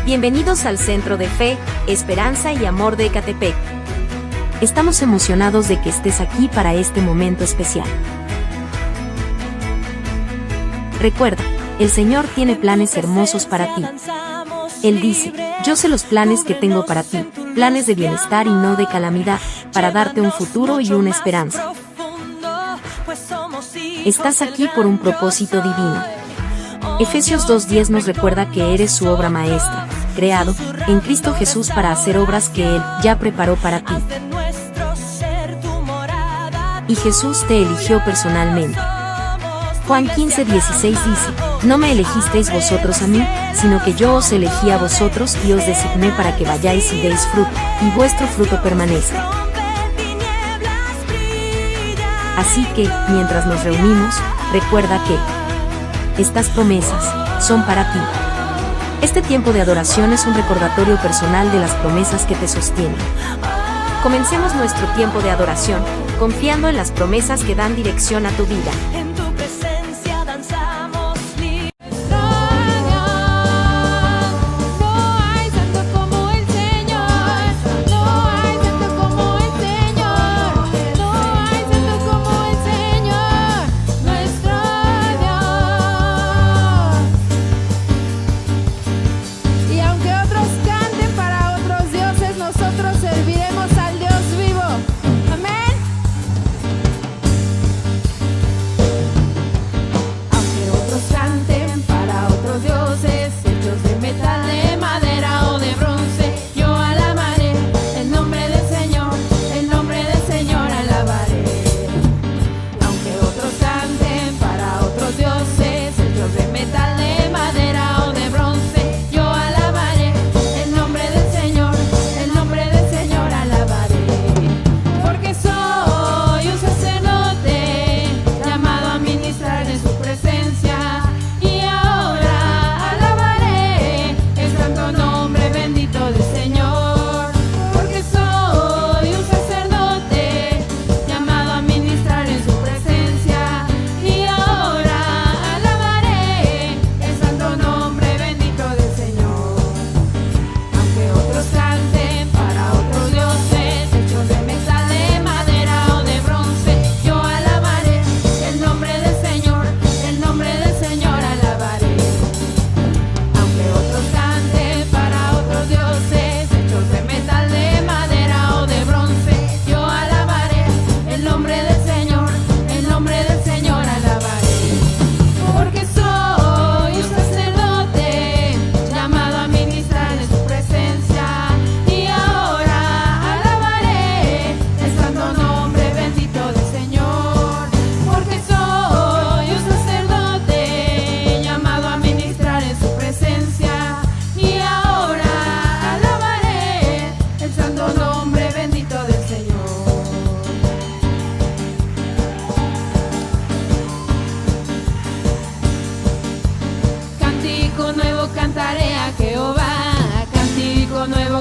Bienvenidos al Centro de Fe, Esperanza y Amor de Ecatepec. Estamos emocionados de que estés aquí para este momento especial. Recuerda, el Señor tiene planes hermosos para ti. Él dice, yo sé los planes que tengo para ti, planes de bienestar y no de calamidad, para darte un futuro y una esperanza. Estás aquí por un propósito divino. Efesios 2:10 nos recuerda que eres su obra maestra, creado en Cristo Jesús para hacer obras que Él ya preparó para ti. Y Jesús te eligió personalmente. Juan 15:16 dice, no me elegisteis vosotros a mí, sino que yo os elegí a vosotros y os designé para que vayáis y deis fruto, y vuestro fruto permanezca. Así que, mientras nos reunimos, recuerda que estas promesas son para ti. Este tiempo de adoración es un recordatorio personal de las promesas que te sostienen. Comencemos nuestro tiempo de adoración, confiando en las promesas que dan dirección a tu vida.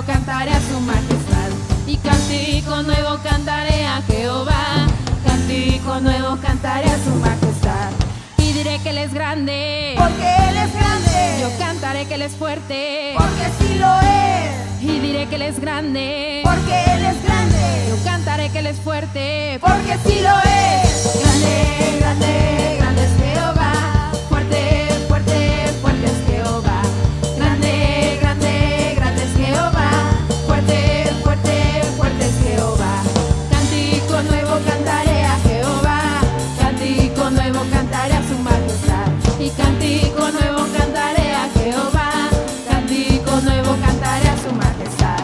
Cantaré a su majestad y cántico nuevo cantaré a Jehová, cántico nuevo cantaré a su majestad y diré que Él es grande, porque Él es grande. Yo cantaré que Él es fuerte, porque sí lo es. Y diré que Él es grande, porque Él es grande. Yo cantaré que Él es fuerte, porque sí lo es. Grande, grande, grande es Jehová. Fuerte, fuerte, fuerte es Jehová. Grande, grande, grande es Jehová. Fuerte, fuerte, fuerte es Jehová. Cántico nuevo cantaré a Jehová. Cántico nuevo cantaré a su majestad. Y cántico nuevo cantaré a Jehová. Cántico nuevo cantaré a su majestad.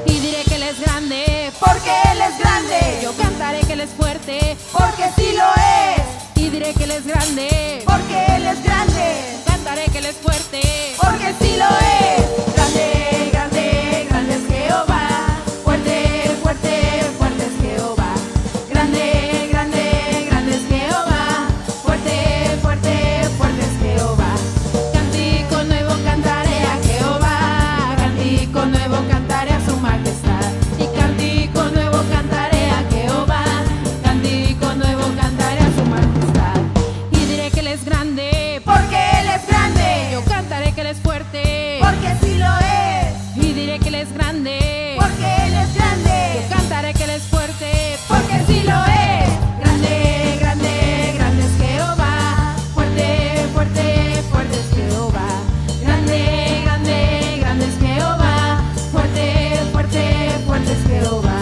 Y diré que Él es grande, porque Él es grande. Yo cantaré que Él es fuerte, porque sí lo es. Y diré que Él es grande, porque Él es grande. Cantaré que Él es fuerte, porque sí lo es. Grande, grande, grande es Jehová. Fuerte, fuerte, fuerte es Jehová. Grande, grande, grande es Jehová. Fuerte, fuerte, fuerte es Jehová. cántico nuevo cantaré a Jehová, Cántico nuevo cantaré a su majestad. y cántico nuevo cantaré a Jehová, Cántico nuevo cantaré a su majestad. y diré Él es grande, porque Él es grande. yo cantaré que Él es fuerte, Porque sí lo es. Grande, grande, grande es Jehová. Fuerte, fuerte, fuerte es Jehová. Grande, grande, grande es Jehová. Fuerte, fuerte, fuerte es Jehová.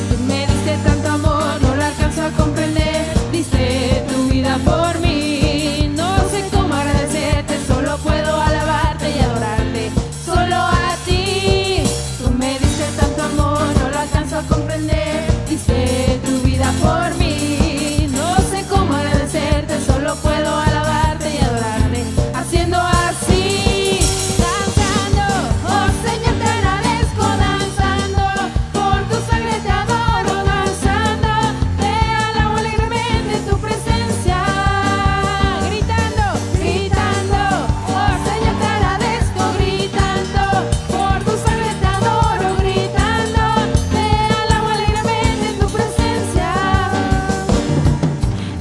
tú me diste tanto amor, no lo alcanzo a comprender, diste tu vida por mí, no sé cómo agradecerte, solo puedo alabarte y adorarte, solo a ti. Tú me diste tanto amor, no lo alcanzo a comprender, diste tu vida por mí, no sé cómo agradecerte, solo puedo alabarte y adorarte, haciendo así, danzando, Oh Señor, te agradezco danzando. Por tu sangre te adoro danzando. Te alabo alegremente en tu presencia. gritando, Gritando, oh Señor, te agradezco gritando. Por tu sangre te adoro gritando. Te alabo alegremente en tu presencia.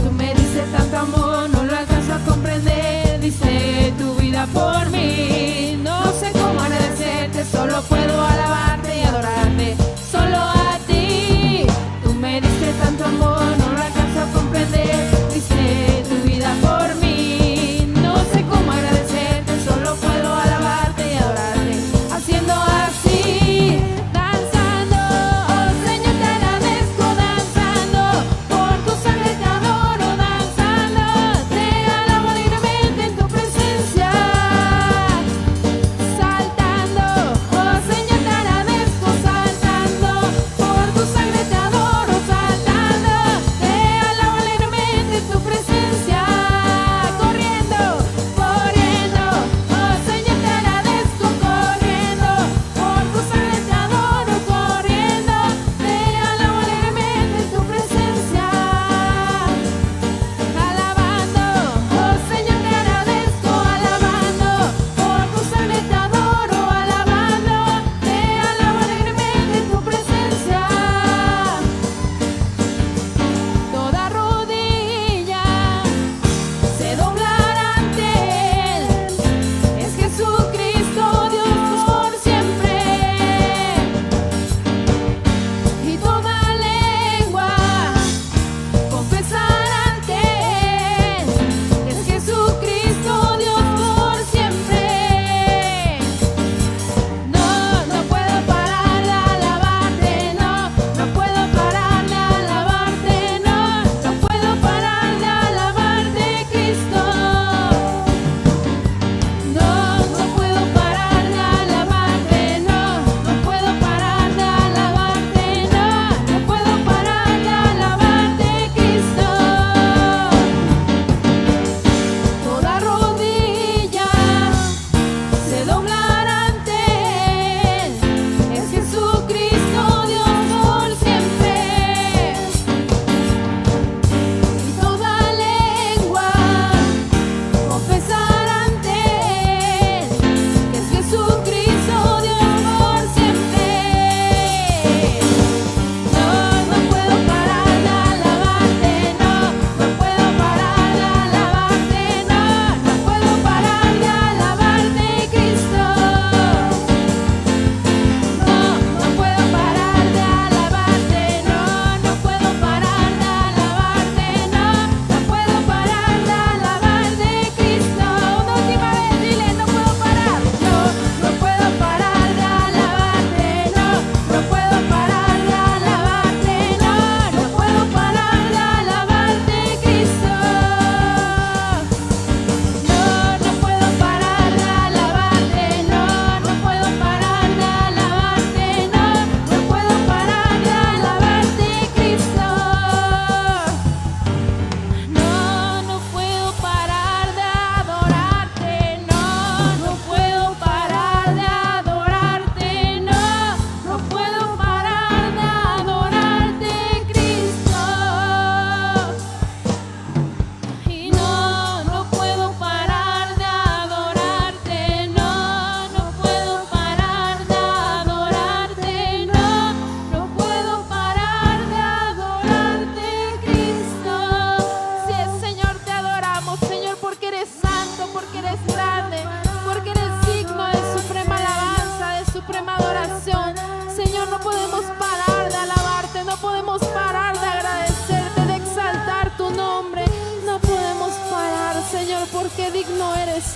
tú me diste tanto amor, no lo alcanzo a comprender, diste tu vida por mí, no sé cómo agradecerte, solo puedo alabarte y adorarte, solo a ti. Tú me diste tanto amor, no lo alcanzo a comprender, diste tu vida por mí, no sé cómo agradecerte, solo puedo alabarte y adorarte, haciendo así, danzando, Oh Señor, te agradezco danzando. Por tu sangre te adoro danzando. Te alabo alegremente en tu presencia. Saltando, oh Señor, te agradezco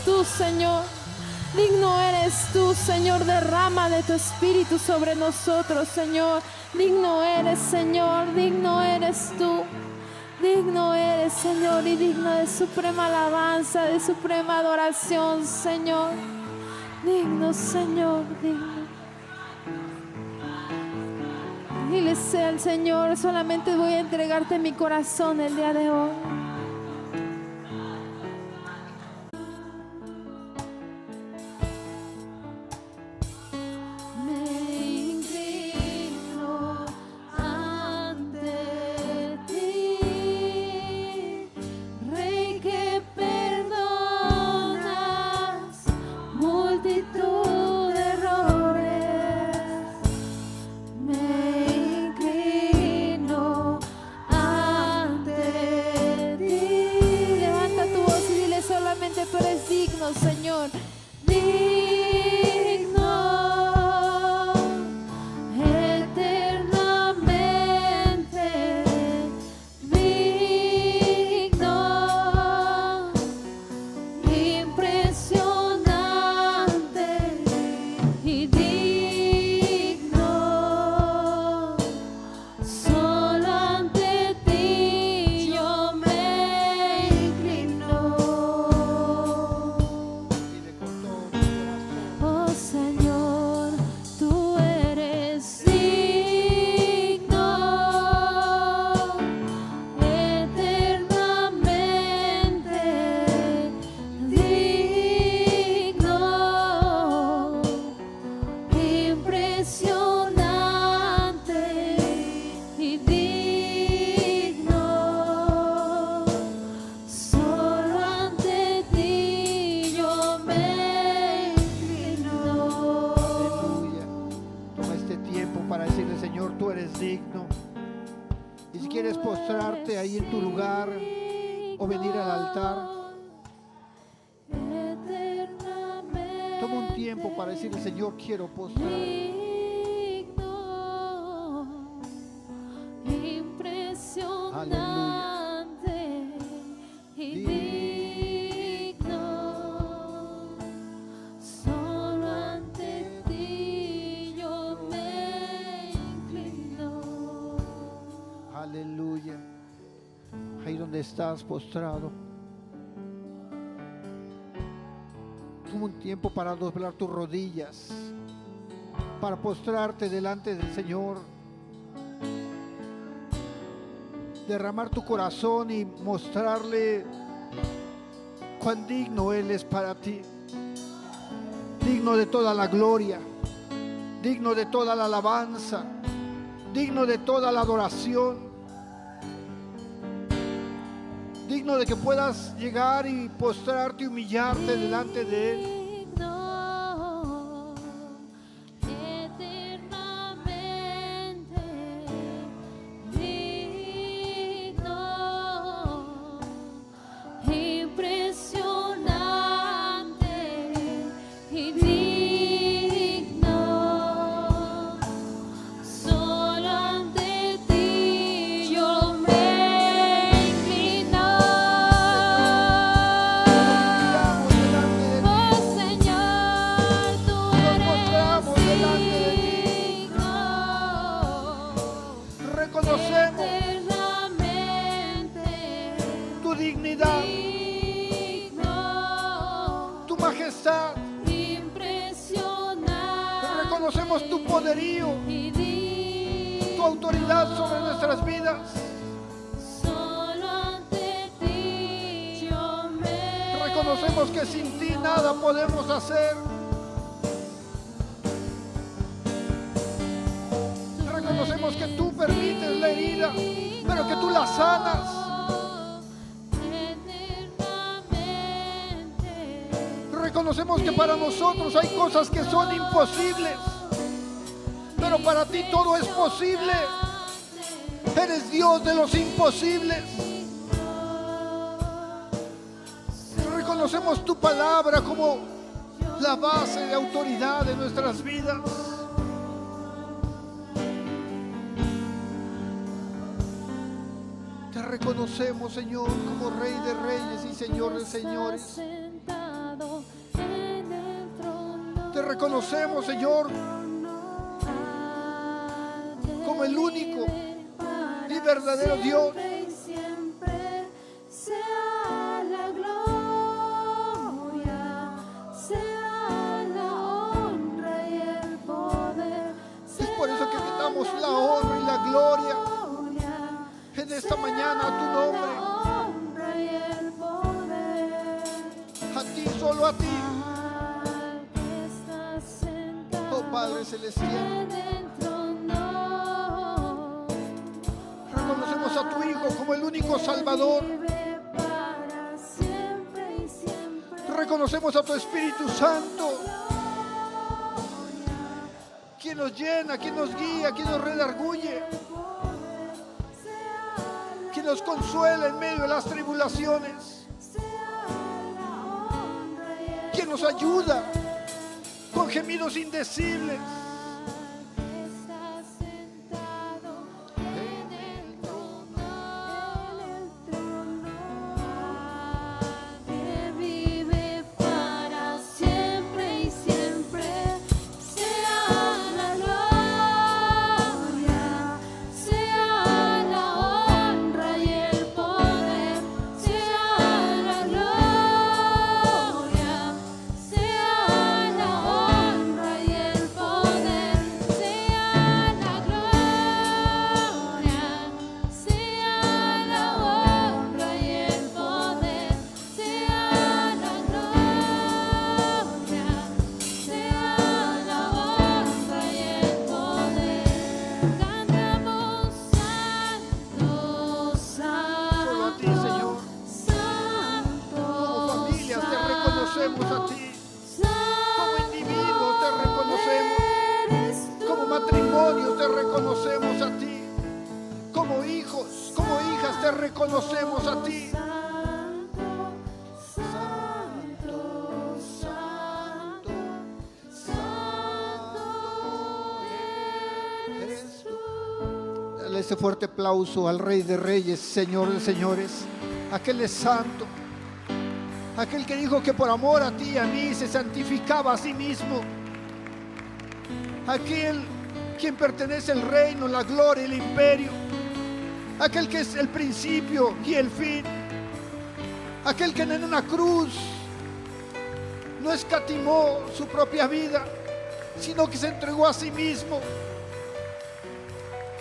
tú, Señor. Digno eres tú, Señor. Derrama de tu espíritu sobre nosotros, Señor. Digno eres, Señor. Digno eres tú. Digno eres, Señor, y digno de suprema alabanza, de suprema adoración, Señor. Digno, Señor, digno. Dile sea al Señor, solamente voy a entregarte mi corazón el día de hoy. Tú eres digno, Señor, digno, eternamente digno, impresionante y digno, solo ante ti yo me inclino. Señor, tú eres digno, eternamente digno, impresionante y digno, solo ante ti yo me inclino. Toma este tiempo para decirle: Señor, tú eres digno. Y si quieres postrarte ahí en tu lugar o venir al altar, toma un tiempo para decirle: Señor, quiero postrarme. Impresionante y digno, solo ante ti yo me inclino. Aleluya. Ahí donde estás postrado, toma un tiempo para doblar tus rodillas, para postrarte delante del Señor, derramar tu corazón y mostrarle cuán digno Él es para ti, digno de toda la gloria, digno de toda la alabanza, digno de toda la adoración, digno de que puedas llegar y postrarte y humillarte delante de Él. Reconocemos tu poderío, tu autoridad sobre nuestras vidas. Reconocemos que sin ti nada podemos hacer. Reconocemos que tú permites la herida, pero que tú la sanas. Reconocemos que para nosotros hay cosas que son imposibles, pero para ti todo es posible. Eres Dios de los imposibles. Reconocemos tu palabra como la base de autoridad de nuestras vidas. Te reconocemos, Señor, como Rey de Reyes y Señor de Señores. Te reconocemos, Señor, como el único y verdadero Dios. Siempre y siempre sea la gloria, sea la honra y el poder. Es por eso que te damos la honra y la gloria en esta mañana a tu nombre. Honra y el poder. A ti, solo a ti, Al que está sentado oh Padre Celestial. en el trono. Reconocemos a tu Hijo como el único Salvador. Vive para siempre y siempre. Reconocemos a tu Espíritu Santo, quien nos llena, quien nos guía, quien nos redarguye, quien nos consuela en medio de las tribulaciones, quien nos ayuda con gemidos indecibles. Está sentado en el trono, que vive para siempre y siempre. Sea la gloria, sea la honra y el poder. Sea la gloria, sea la honra y el poder. Sea la gloria, sea la honra y el poder. Sea la gloria, sea la honra y el poder. Cantamos santo, Solo a ti, Señor. santo, Como familias te reconocemos a ti, como individuos te reconocemos, como matrimonios te reconocemos a ti, como hijos, como hijas te reconocemos a ti. Santo, santo, santo eres tú. Dale ese fuerte aplauso al Rey de Reyes, Señor de Señores. Aquel es santo, aquel que dijo que por amor a ti y a mí se santificaba a sí mismo, aquel quien pertenece al reino, la gloria y el imperio, aquel que es el principio y el fin, aquel que en una cruz no escatimó su propia vida, sino que se entregó a sí mismo,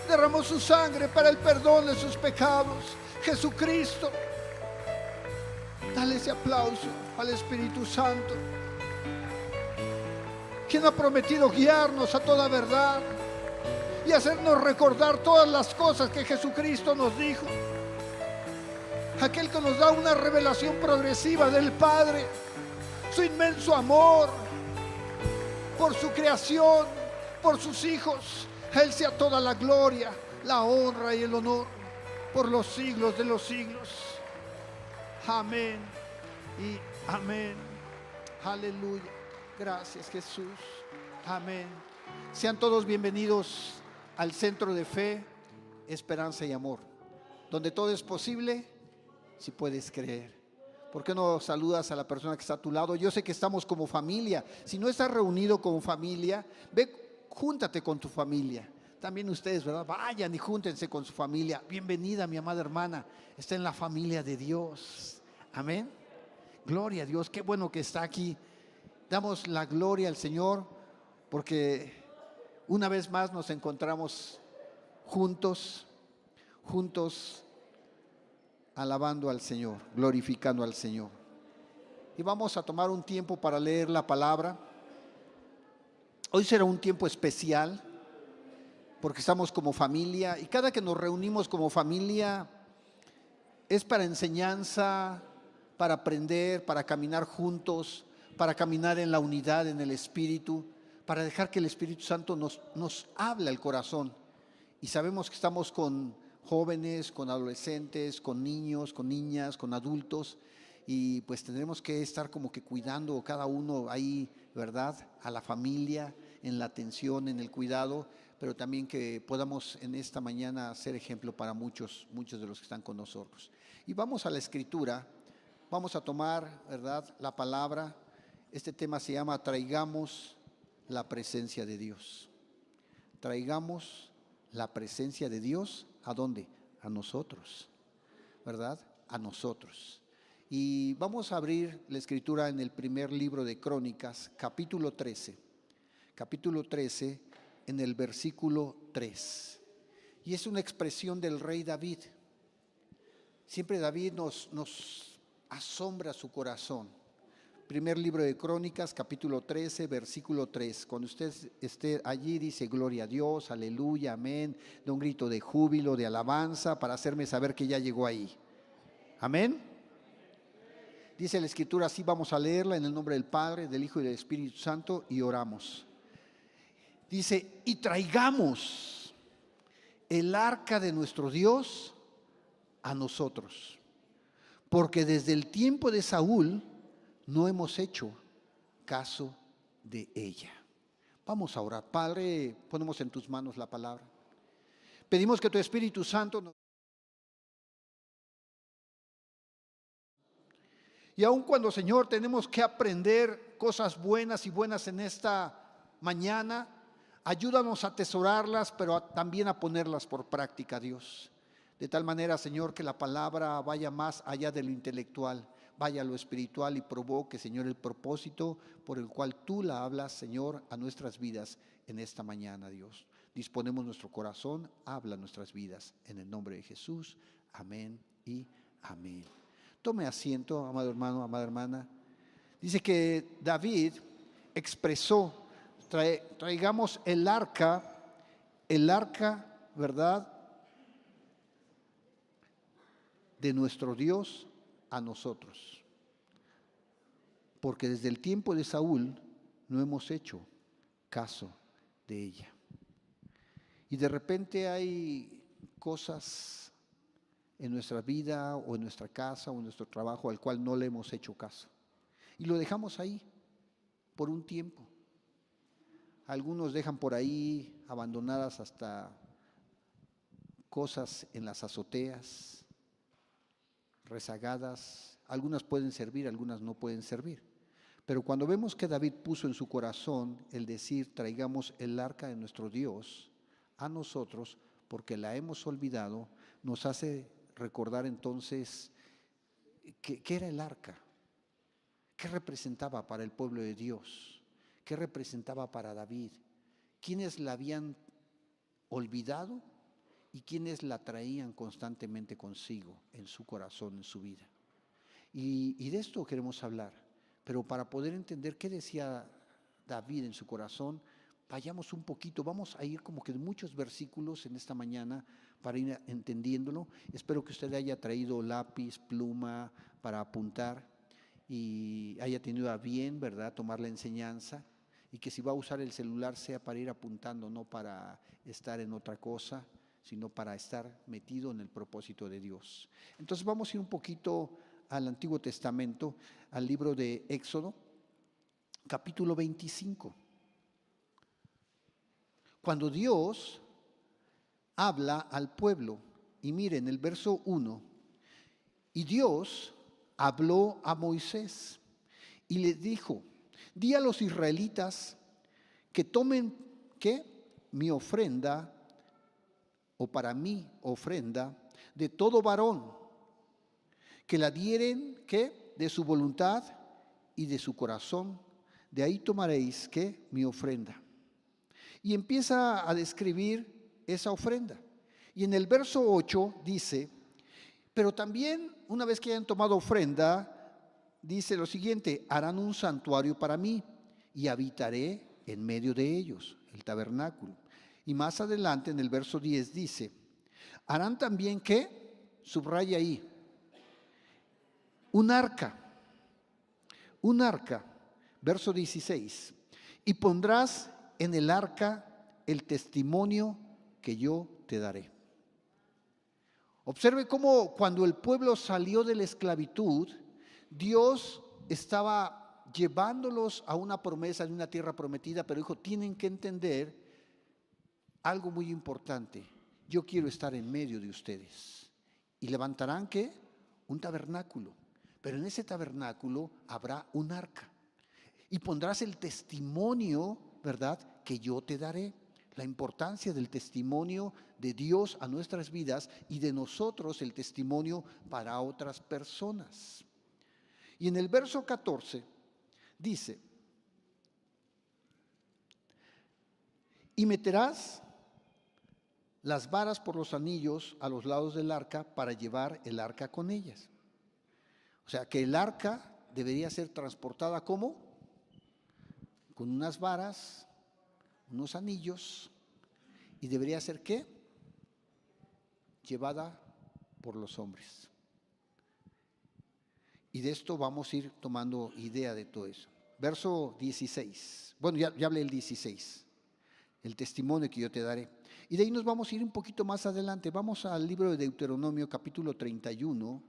derramó su sangre para el perdón de sus pecados. Jesucristo. Dale ese aplauso al Espíritu Santo, quien ha prometido guiarnos a toda verdad y hacernos recordar todas las cosas que Jesucristo nos dijo. Aquel que nos da una revelación progresiva del Padre, su inmenso amor por su creación, por sus hijos. A Él sea toda la gloria, la honra y el honor por los siglos de los siglos. Amén y amén. Aleluya. Gracias, Jesús. Amén. Sean todos bienvenidos al Centro de Fe, Esperanza y Amor, donde todo es posible si puedes creer. ¿Por qué no saludas a la persona que está a tu lado? Yo sé que estamos como familia. Si no estás reunido como familia, ve, júntate con tu familia. También ustedes, ¿verdad? Vayan y júntense con su familia. Bienvenida, mi amada hermana. Está en la familia de Dios. Amén. Gloria a Dios. Qué bueno que está aquí. Damos la gloria al Señor porque una vez más nos encontramos juntos alabando al Señor, glorificando al Señor. Y vamos a tomar un tiempo para leer la palabra. Hoy será un tiempo especial porque estamos como familia y cada que nos reunimos como familia es para enseñanza, para aprender, para caminar juntos, para caminar en la unidad, en el Espíritu, para dejar que el Espíritu Santo nos hable al corazón. Y sabemos que estamos con jóvenes, con adolescentes, con niños, con niñas, con adultos, y pues tendremos que estar como que cuidando cada uno ahí, ¿verdad? A la familia, en la atención, en el cuidado, pero también que podamos en esta mañana ser ejemplo para muchos de los que están con nosotros. Y vamos a la Escritura, vamos a tomar, ¿verdad?, la palabra. Este tema se llama Traigamos la presencia de Dios. Traigamos la presencia de Dios, ¿a dónde? A nosotros, ¿verdad? A nosotros. Y vamos a abrir la escritura en el primer libro de Crónicas, capítulo 13. Capítulo 13, en el versículo 3. Y es una expresión del rey David. Siempre David nos asombra su corazón. Primer libro de Crónicas, capítulo 13, versículo 3. Cuando usted esté allí, dice: gloria a Dios, aleluya, amén. Da un grito de júbilo, de alabanza, para hacerme saber que ya llegó ahí. Amén. Dice la escritura, así vamos a leerla en el nombre del Padre, del Hijo y del Espíritu Santo, y oramos. Dice: y traigamos el arca de nuestro Dios a nosotros, porque desde el tiempo de Saúl no hemos hecho caso de ella. Vamos a orar. Padre, ponemos en tus manos la palabra. Pedimos que tu Espíritu Santo nos... Y aun cuando, Señor, tenemos que aprender cosas buenas y buenas en esta mañana, ayúdanos a atesorarlas, pero también a ponerlas por práctica, Dios. De tal manera, Señor, que la palabra vaya más allá de lo intelectual, vaya a lo espiritual y provoque, Señor, el propósito por el cual tú la hablas, Señor, a nuestras vidas en esta mañana, Dios. Disponemos nuestro corazón, habla nuestras vidas. En el nombre de Jesús, amén y amén. Tome asiento, amado hermano, amada hermana. Dice que David expresó: traigamos el arca, ¿verdad?, de nuestro Dios a nosotros, porque desde el tiempo de Saúl no hemos hecho caso de ella. Y de repente hay cosas en nuestra vida o en nuestra casa o en nuestro trabajo al cual no le hemos hecho caso y lo dejamos ahí por un tiempo. Algunos dejan por ahí abandonadas hasta cosas en las azoteas, rezagadas. Algunas pueden servir, algunas no pueden servir. Pero cuando vemos que David puso en su corazón el decir: traigamos el arca de nuestro Dios a nosotros, porque la hemos olvidado, nos hace recordar entonces qué era el arca, qué representaba para el pueblo de Dios, qué representaba para David, quiénes la habían olvidado y quienes la traían constantemente consigo en su corazón, en su vida. Y de esto queremos hablar, pero para poder entender qué decía David en su corazón, vayamos un poquito, vamos a ir como que de muchos versículos en esta mañana para ir entendiéndolo. Espero que usted haya traído lápiz, pluma para apuntar y haya tenido a bien, ¿verdad?, tomar la enseñanza, y que si va a usar el celular sea para ir apuntando, no para estar en otra cosa, sino para estar metido en el propósito de Dios. Entonces vamos a ir un poquito al Antiguo Testamento, al libro de Éxodo, capítulo 25. Cuando Dios habla al pueblo, y miren el verso 1, y Dios habló a Moisés y le dijo: di a los israelitas que tomen, ¿qué?, mi ofrenda, o para mí ofrenda, de todo varón, que la dieren, ¿qué?, de su voluntad y de su corazón, de ahí tomaréis, ¿qué?, mi ofrenda. Y empieza a describir esa ofrenda. Y en el verso 8 dice: pero también, una vez que hayan tomado ofrenda, dice lo siguiente: harán un santuario para mí y habitaré en medio de ellos, el tabernáculo. Y más adelante en el verso 10 dice: harán también, ¿qué?, subraya ahí, un arca, verso 16, y pondrás en el arca el testimonio que yo te daré. Observe cómo cuando el pueblo salió de la esclavitud, Dios estaba llevándolos a una promesa de una tierra prometida, pero dijo: tienen que entender algo muy importante, yo quiero estar en medio de ustedes. Y levantarán, ¿qué?, un tabernáculo, pero en ese tabernáculo habrá un arca, y pondrás el testimonio ¿verdad?, que yo te daré. La importancia del testimonio de Dios a nuestras vidas y de nosotros el testimonio para otras personas. Y en el verso 14 dice: y meterás las varas por los anillos a los lados del arca para llevar el arca con ellas. O sea que el arca debería ser transportada ¿cómo? Con unas varas, unos anillos, y debería ser ¿qué? Llevada por los hombres. Y de esto vamos a ir tomando idea de todo eso. Verso 16. Bueno, ya hablé el 16. El testimonio que yo te daré. Y de ahí nos vamos a ir un poquito más adelante. Vamos al libro de Deuteronomio, capítulo 31.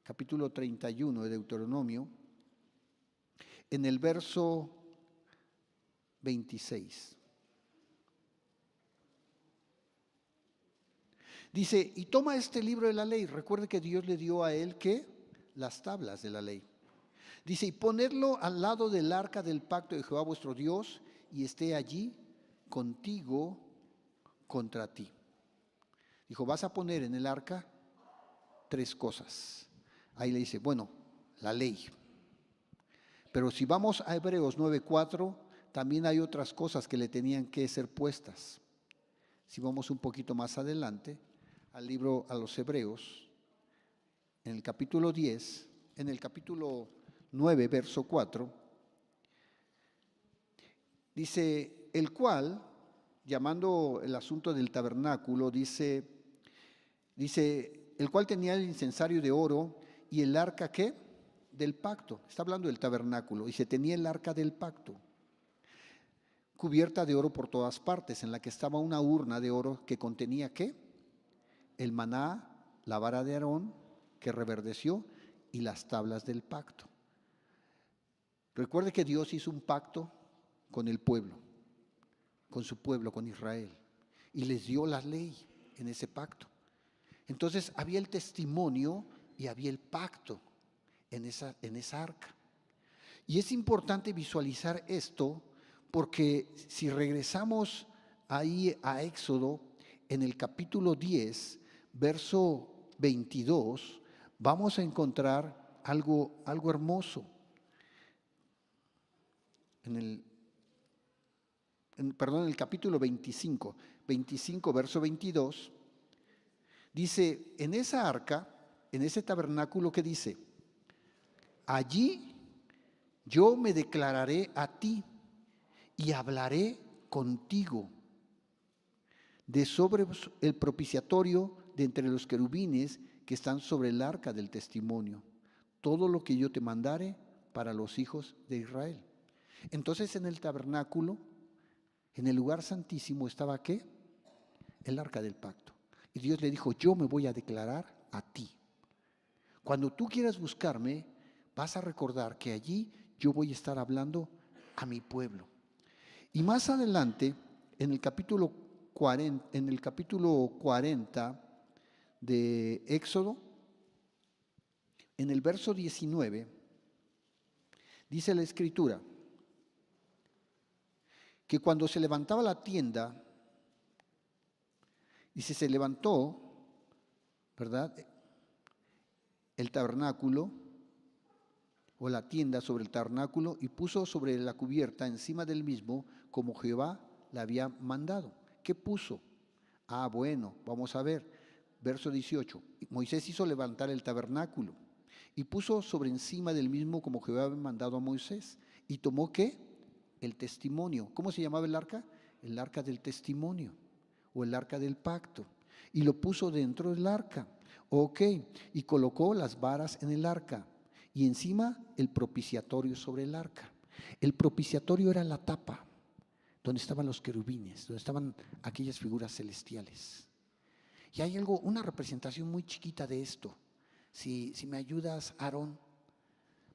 Capítulo 31 de Deuteronomio. En el verso 26. Dice: y toma este libro de la ley. Recuerde que Dios le dio a él ¿qué? Las tablas de la ley. Dice: y ponerlo al lado del arca del pacto de Jehová vuestro Dios, y esté allí contigo contra ti. Dijo: vas a poner en el arca 3 cosas. Ahí le dice, bueno, la ley. Pero si vamos a Hebreos 9:4, también hay otras cosas que le tenían que ser puestas. Si vamos un poquito más adelante, al libro a los Hebreos, en el capítulo 10, en el capítulo 9, verso 4, dice: el cual, llamando el asunto del tabernáculo, dice, el cual tenía el incensario de oro y el arca ¿qué? Del pacto. Está hablando del tabernáculo. Dice: tenía el arca del pacto, cubierta de oro por todas partes, en la que estaba una urna de oro que contenía ¿qué? El maná, la vara de Aarón que reverdeció y las tablas del pacto. Recuerde que Dios hizo un pacto con el pueblo, con su pueblo, con Israel, y les dio la ley en ese pacto. Entonces había el testimonio y había el pacto en esa arca. Y es importante visualizar esto, porque si regresamos ahí a Éxodo, en el capítulo 10, verso 22, vamos a encontrar algo hermoso. En el capítulo 25, verso 22, dice: en esa arca, en ese tabernáculo, ¿qué dice? Allí yo me declararé a ti y hablaré contigo de sobre el propiciatorio de entre los querubines que están sobre el arca del testimonio, todo lo que yo te mandare para los hijos de Israel. Entonces en el tabernáculo, en el lugar santísimo, estaba ¿qué? El arca del pacto. Y Dios le dijo: yo me voy a declarar a ti. Cuando tú quieras buscarme, vas a recordar que allí yo voy a estar hablando a mi pueblo. Y más adelante, en el capítulo 40 de Éxodo, en el verso 19, dice la Escritura que cuando se levantaba la tienda, dice, se levantó, ¿verdad?, el tabernáculo o la tienda sobre el tabernáculo y puso sobre la cubierta encima del mismo como Jehová le había mandado. ¿Qué puso? Bueno, vamos a ver. Verso 18. Moisés hizo levantar el tabernáculo y puso sobre encima del mismo como Jehová había mandado a Moisés. Y tomó ¿qué? El testimonio. ¿Cómo se llamaba el arca? El arca del testimonio o el arca del pacto. Y lo puso dentro del arca. Y colocó las varas en el arca y encima el propiciatorio sobre el arca. El propiciatorio era la tapa donde estaban los querubines, donde estaban aquellas figuras celestiales. Y hay una representación muy chiquita de esto. Si me ayudas, Aarón,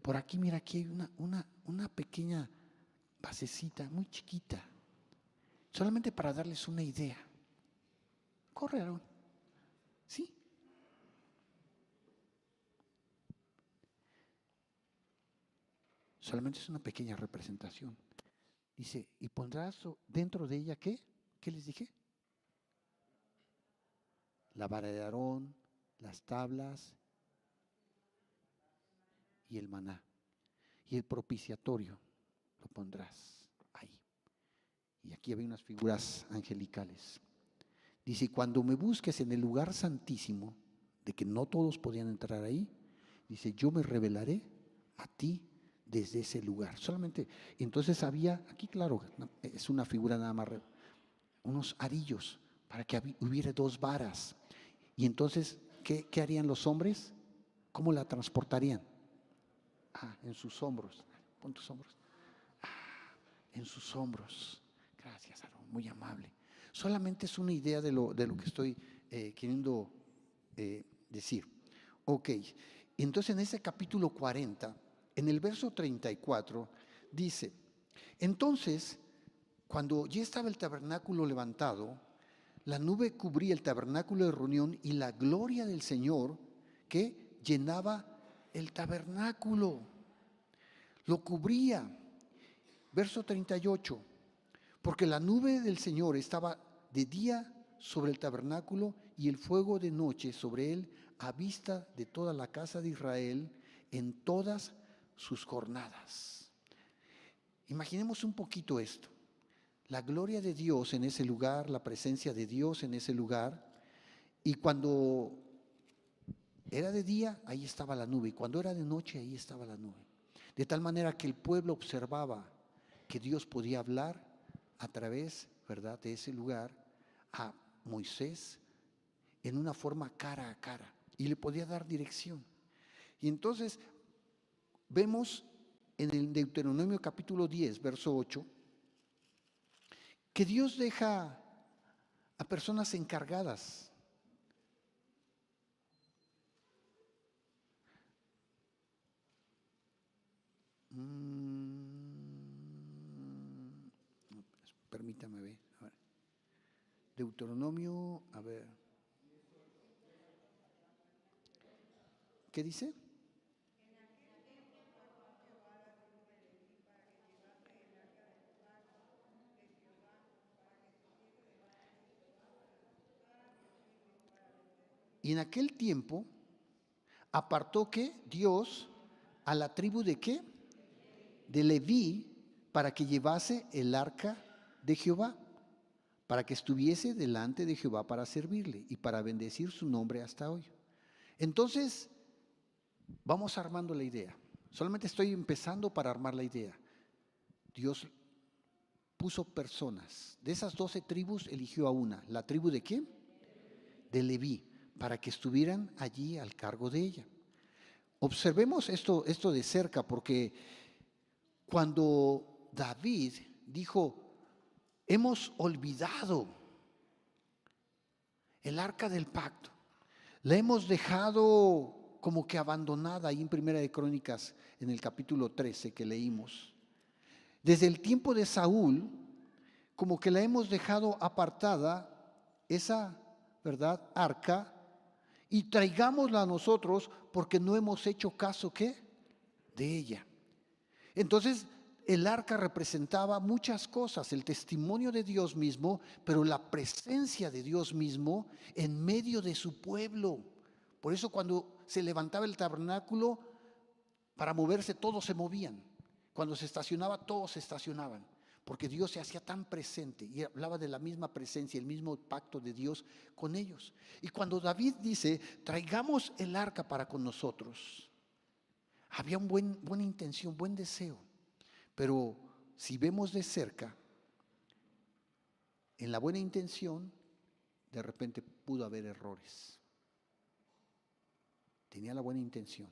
por aquí, mira, aquí hay una pequeña basecita muy chiquita, solamente para darles una idea. Corre, Aarón. ¿Sí? Solamente es una pequeña representación. Dice, y pondrás dentro de ella, ¿qué? ¿Qué les dije? La vara de Aarón, las tablas y el maná. Y el propiciatorio lo pondrás ahí. Y aquí había unas figuras angelicales. Dice, cuando me busques en el lugar santísimo, de que no todos podían entrar ahí, dice, yo me revelaré a ti desde ese lugar. Solamente, entonces había, aquí claro, es una figura nada más, unos arillos para que hubiera dos varas. Y entonces, ¿qué harían los hombres? ¿Cómo la transportarían? En sus hombros. Pon tus hombros. En sus hombros. Gracias, Aarón, muy amable. Solamente es una idea de lo que estoy queriendo decir. Ok, entonces en ese capítulo 40, en el verso 34, dice, entonces, cuando ya estaba el tabernáculo levantado, la nube cubría el tabernáculo de reunión y la gloria del Señor que llenaba el tabernáculo, lo cubría. Verso 38, porque la nube del Señor estaba de día sobre el tabernáculo y el fuego de noche sobre él a vista de toda la casa de Israel en todas sus jornadas. Imaginemos un poquito esto. La gloria de Dios en ese lugar, la presencia de Dios en ese lugar, y cuando era de día, ahí estaba la nube, y cuando era de noche, ahí estaba la nube. De tal manera que el pueblo observaba que Dios podía hablar a través, ¿verdad?, de ese lugar a Moisés en una forma cara a cara, y le podía dar dirección. Y entonces vemos en el Deuteronomio capítulo 10, verso 8, que Dios deja a personas encargadas. Permítame ver. A ver. Deuteronomio, a ver. ¿Qué dice? Y en aquel tiempo apartó que Dios a la tribu de qué? De Leví, para que llevase el arca de Jehová, para que estuviese delante de Jehová para servirle y para bendecir su nombre hasta hoy. Entonces, vamos armando la idea. Solamente estoy empezando para armar la idea. Dios puso personas. De esas 12 tribus eligió a una. ¿La tribu de qué? De Leví, para que estuvieran allí al cargo de ella. Observemos esto de cerca, porque cuando David dijo, hemos olvidado el arca del pacto, la hemos dejado como que abandonada ahí en Primera de Crónicas, en el capítulo 13 que leímos. Desde el tiempo de Saúl, como que la hemos dejado apartada, esa, ¿verdad?, arca, y traigámosla a nosotros porque no hemos hecho caso, ¿qué?, de ella. Entonces, el arca representaba muchas cosas, el testimonio de Dios mismo, pero la presencia de Dios mismo en medio de su pueblo. Por eso cuando se levantaba el tabernáculo, para moverse todos se movían. Cuando se estacionaba, todos se estacionaban. Porque Dios se hacía tan presente y hablaba de la misma presencia, el mismo pacto de Dios con ellos. Y cuando David dice, traigamos el arca para con nosotros, había buena intención, buen deseo. Pero si vemos de cerca, en la buena intención, de repente pudo haber errores. Tenía la buena intención.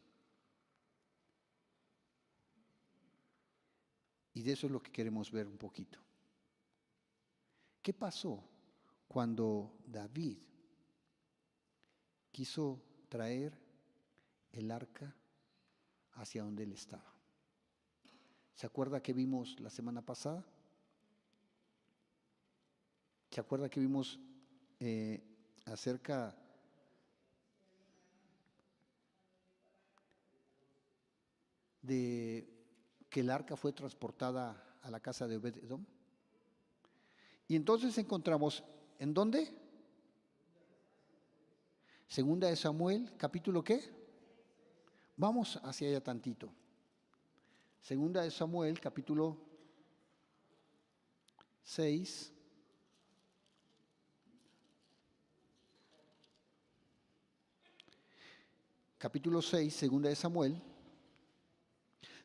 Y de eso es lo que queremos ver un poquito. ¿Qué pasó cuando David quiso traer el arca hacia donde él estaba? ¿Se acuerda que vimos la semana pasada? ¿Se acuerda que vimos acerca de que el arca fue transportada a la casa de Obed-Edom. Y entonces encontramos, ¿en dónde? Segunda de Samuel, capítulo ¿qué? Vamos hacia allá tantito. Segunda de Samuel, capítulo 6. Capítulo 6, segunda de Samuel.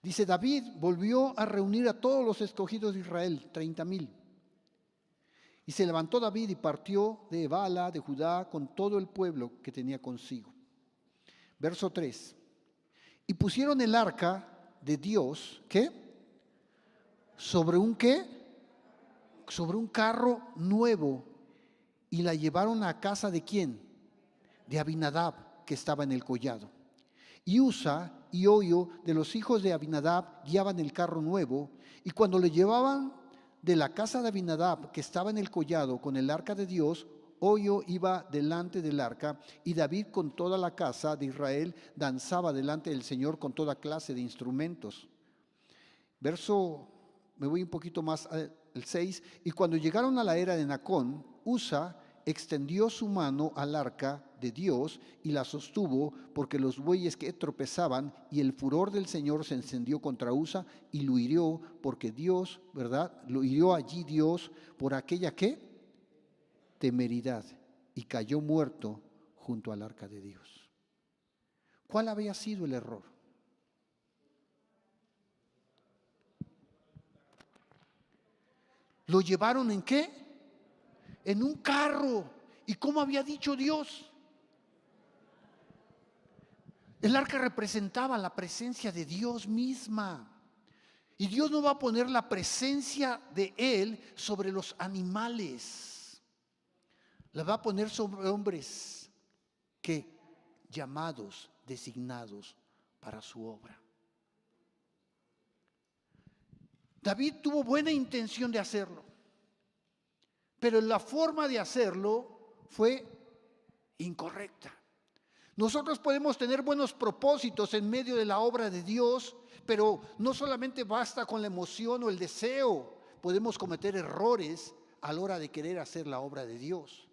Dice, David volvió a reunir a todos los escogidos de Israel, 30,000. Y se levantó David y partió de Bala, de Judá, con todo el pueblo que tenía consigo. Verso 3. Y pusieron el arca de Dios, ¿qué? ¿Sobre un qué? Sobre un carro nuevo. Y la llevaron a casa de ¿quién? De Abinadab, que estaba en el collado. Y Usa y Ohio de los hijos de Abinadab guiaban el carro nuevo. Y cuando le llevaban de la casa de Abinadab, que estaba en el collado, con el arca de Dios, Ohio iba delante del arca, y David con toda la casa de Israel danzaba delante del Señor con toda clase de instrumentos. Me voy un poquito más al 6. Y cuando llegaron a la era de Nacón, Usa extendió su mano al arca de Dios y la sostuvo, porque los bueyes que tropezaban, y el furor del Señor se encendió contra Usa y lo hirió, porque Dios, ¿verdad? Lo hirió allí Dios por aquella ¿qué? Temeridad, y cayó muerto junto al arca de Dios. ¿Cuál había sido el error? ¿Lo llevaron en qué? En un carro. ¿Y cómo había dicho Dios? El arca representaba la presencia de Dios misma. Y Dios no va a poner la presencia de Él sobre los animales. La va a poner sobre hombres que llamados, designados para su obra. David tuvo buena intención de hacerlo, pero la forma de hacerlo fue incorrecta. Nosotros podemos tener buenos propósitos en medio de la obra de Dios, pero no solamente basta con la emoción o el deseo, podemos cometer errores a la hora de querer hacer la obra de Dios.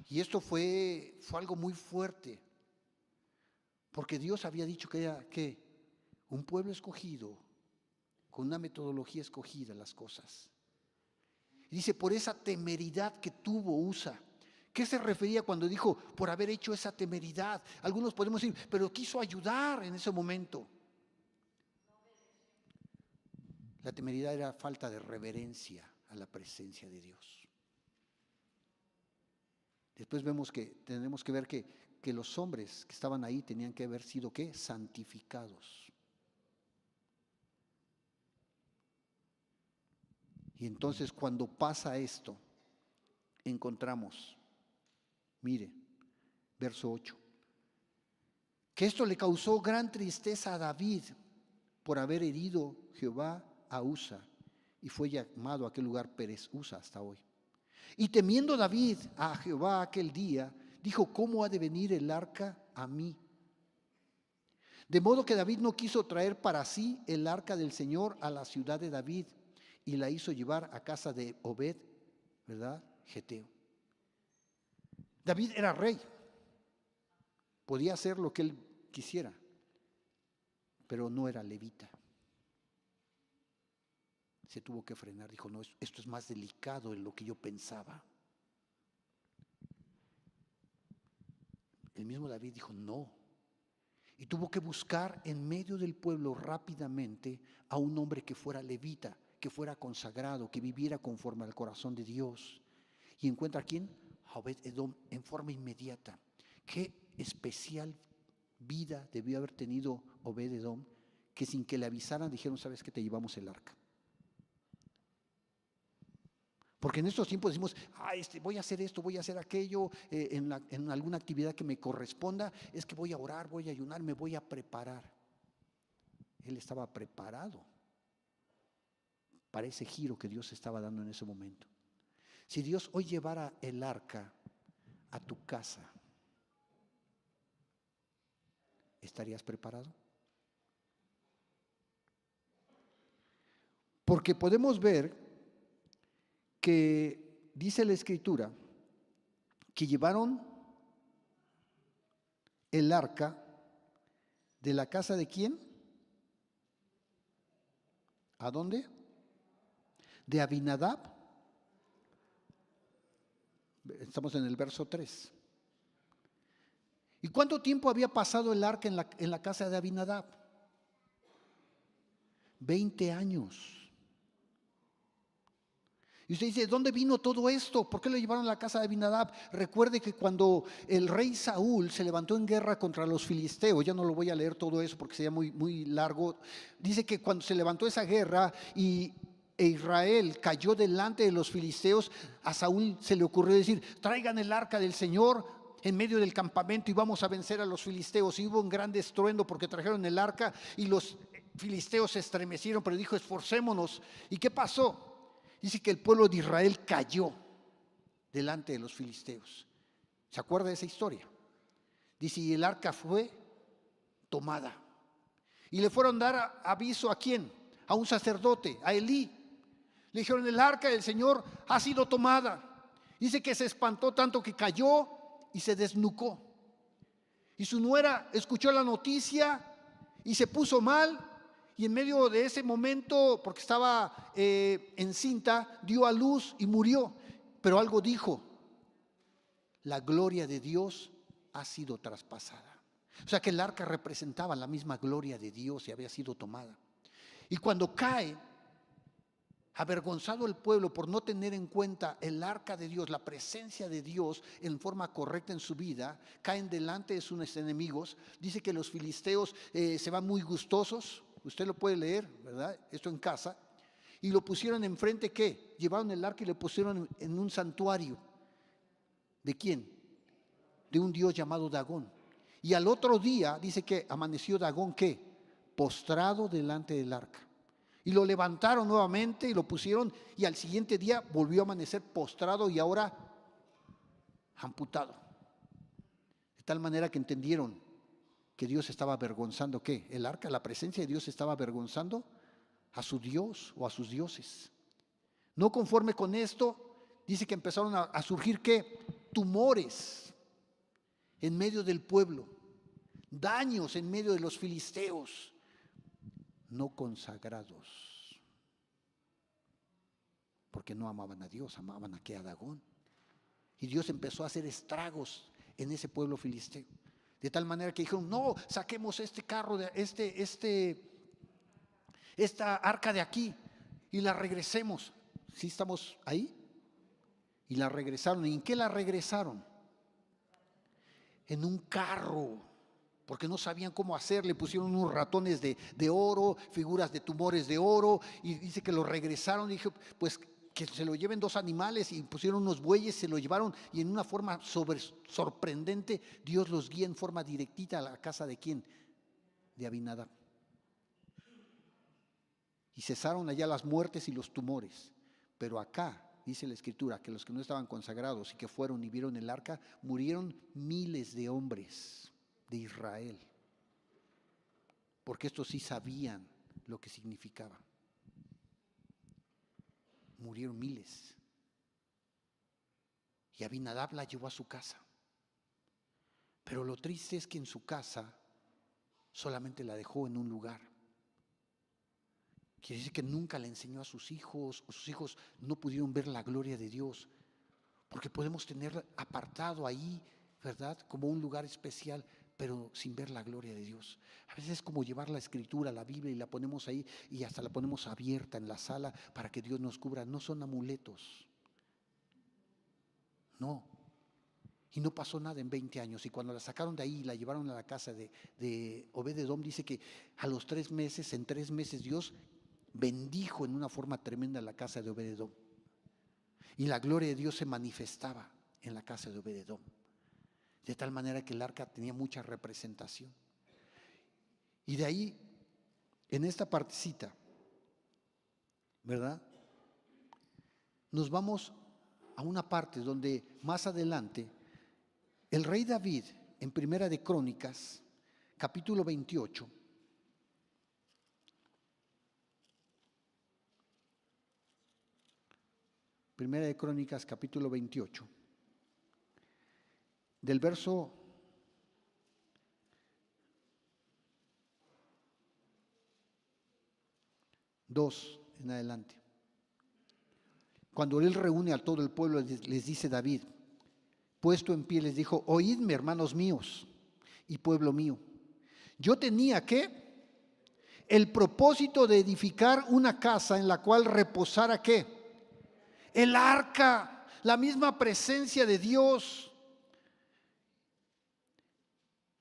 Y esto fue algo muy fuerte, porque Dios había dicho que era ¿qué? Un pueblo escogido, con una metodología escogida las cosas. Y dice, por esa temeridad que tuvo Usa. ¿Qué se refería cuando dijo por haber hecho esa temeridad? Algunos podemos decir, pero quiso ayudar en ese momento. La temeridad era falta de reverencia a la presencia de Dios. Después vemos que tenemos que ver que los hombres que estaban ahí tenían que haber sido ¿qué? Santificados. Y entonces cuando pasa esto, encontramos, mire, verso 8, que esto le causó gran tristeza a David por haber herido Jehová a Usa, y fue llamado a aquel lugar Pérez Usa hasta hoy. Y temiendo David a Jehová aquel día, dijo, ¿cómo ha de venir el arca a mí? De modo que David no quiso traer para sí el arca del Señor a la ciudad de David, y la hizo llevar a casa de Obed, ¿verdad? Geteo. David era rey, podía hacer lo que él quisiera, pero no era levita. Se tuvo que frenar, dijo, no, esto es más delicado de lo que yo pensaba. El mismo David dijo, no. Y tuvo que buscar en medio del pueblo rápidamente a un hombre que fuera levita, que fuera consagrado, que viviera conforme al corazón de Dios. Y encuentra a ¿quién? A Obed-Edom en forma inmediata. Qué especial vida debió haber tenido Obed-Edom, que sin que le avisaran dijeron, ¿sabes qué? Te llevamos el arca. Porque en estos tiempos decimos, voy a hacer esto, voy a hacer aquello, en alguna actividad que me corresponda, es que voy a orar, voy a ayunar, me voy a preparar. Él estaba preparado para ese giro que Dios estaba dando en ese momento. Si Dios hoy llevara el arca a tu casa, ¿estarías preparado? Porque podemos ver que dice la Escritura que llevaron el arca de la casa de ¿quién? ¿A dónde? De Abinadab. Estamos en el verso 3. ¿Y cuánto tiempo había pasado el arca en la casa de Abinadab? 20 años. Y usted dice, ¿dónde vino todo esto? ¿Por qué lo llevaron a la casa de Abinadab? Recuerde que cuando el rey Saúl se levantó en guerra contra los filisteos, ya no lo voy a leer todo eso porque sería muy largo, dice que cuando se levantó esa guerra e Israel cayó delante de los filisteos, a Saúl se le ocurrió decir, traigan el arca del Señor en medio del campamento y vamos a vencer a los filisteos. Y hubo un gran estruendo porque trajeron el arca y los filisteos se estremecieron, pero dijo, esforcémonos. ¿Y qué pasó? Dice que el pueblo de Israel cayó delante de los filisteos. ¿Se acuerda de esa historia? Dice, y el arca fue tomada. Y le fueron a dar aviso ¿a quién? A un sacerdote, a Elí. Le dijeron, el arca del Señor ha sido tomada. Dice que se espantó tanto que cayó y se desnucó. Y su nuera escuchó la noticia y se puso mal. Y en medio de ese momento, porque estaba encinta, dio a luz y murió. Pero algo dijo, la gloria de Dios ha sido traspasada. O sea que el arca representaba la misma gloria de Dios y había sido tomada. Y cuando cae, avergonzado el pueblo por no tener en cuenta el arca de Dios, la presencia de Dios en forma correcta en su vida, caen delante de sus enemigos. Dice que los filisteos se van muy gustosos. Usted lo puede leer, ¿verdad? Esto en casa. Y lo pusieron enfrente, ¿qué? Llevaron el arca y lo pusieron en un santuario. ¿De quién? De un dios llamado Dagón. Y al otro día, dice que amaneció Dagón, ¿qué? Postrado delante del arca. Y lo levantaron nuevamente y lo pusieron. Y al siguiente día volvió a amanecer postrado y ahora amputado. De tal manera que entendieron que Dios estaba avergonzando, ¿qué? El arca, la presencia de Dios estaba avergonzando a su Dios o a sus dioses. No conforme con esto, dice que empezaron a surgir, ¿qué? Tumores en medio del pueblo, daños en medio de los filisteos, no consagrados, porque no amaban a Dios, amaban a Dagón. Y Dios empezó a hacer estragos en ese pueblo filisteo. De tal manera que dijeron, no, saquemos este carro, esta arca de aquí y la regresemos. ¿Sí estamos ahí? Y la regresaron. ¿Y en qué la regresaron? En un carro, porque no sabían cómo hacer. Le pusieron unos ratones de oro, figuras de tumores de oro, y dice que lo regresaron. Y dije, pues que se lo lleven 2 animales, y pusieron unos bueyes, se lo llevaron, y en una forma sorprendente Dios los guía en forma directita a la casa de ¿quién? De Abinadab. Y cesaron allá las muertes y los tumores. Pero acá dice la Escritura que los que no estaban consagrados y que fueron y vieron el arca, murieron miles de hombres de Israel, porque estos sí sabían lo que significaba. Murieron miles. Y Abinadab la llevó a su casa. Pero lo triste es que en su casa solamente la dejó en un lugar. Quiere decir que nunca le enseñó a sus hijos, o sus hijos no pudieron ver la gloria de Dios. Porque podemos tener apartado ahí, ¿verdad? Como un lugar especial, pero sin ver la gloria de Dios. A veces es como llevar la Escritura, la Biblia, y la ponemos ahí y hasta la ponemos abierta en la sala para que Dios nos cubra. No son amuletos. No. Y no pasó nada en 20 años. Y cuando la sacaron de ahí y la llevaron a la casa de Obed-Edom, dice que a los 3 meses, en 3 meses, Dios bendijo en una forma tremenda la casa de Obed-Edom. Y la gloria de Dios se manifestaba en la casa de Obed-Edom. De tal manera que el arca tenía mucha representación. Y de ahí, en esta partecita, ¿verdad? Nos vamos a una parte donde más adelante el rey David, en Primera de Crónicas, capítulo 28, Primera de Crónicas, capítulo 28, del verso 2 en adelante. Cuando él reúne a todo el pueblo, les dice David, puesto en pie, les dijo, oídme, hermanos míos y pueblo mío. Yo tenía el propósito de edificar una casa en la cual reposara el arca, la misma presencia de Dios.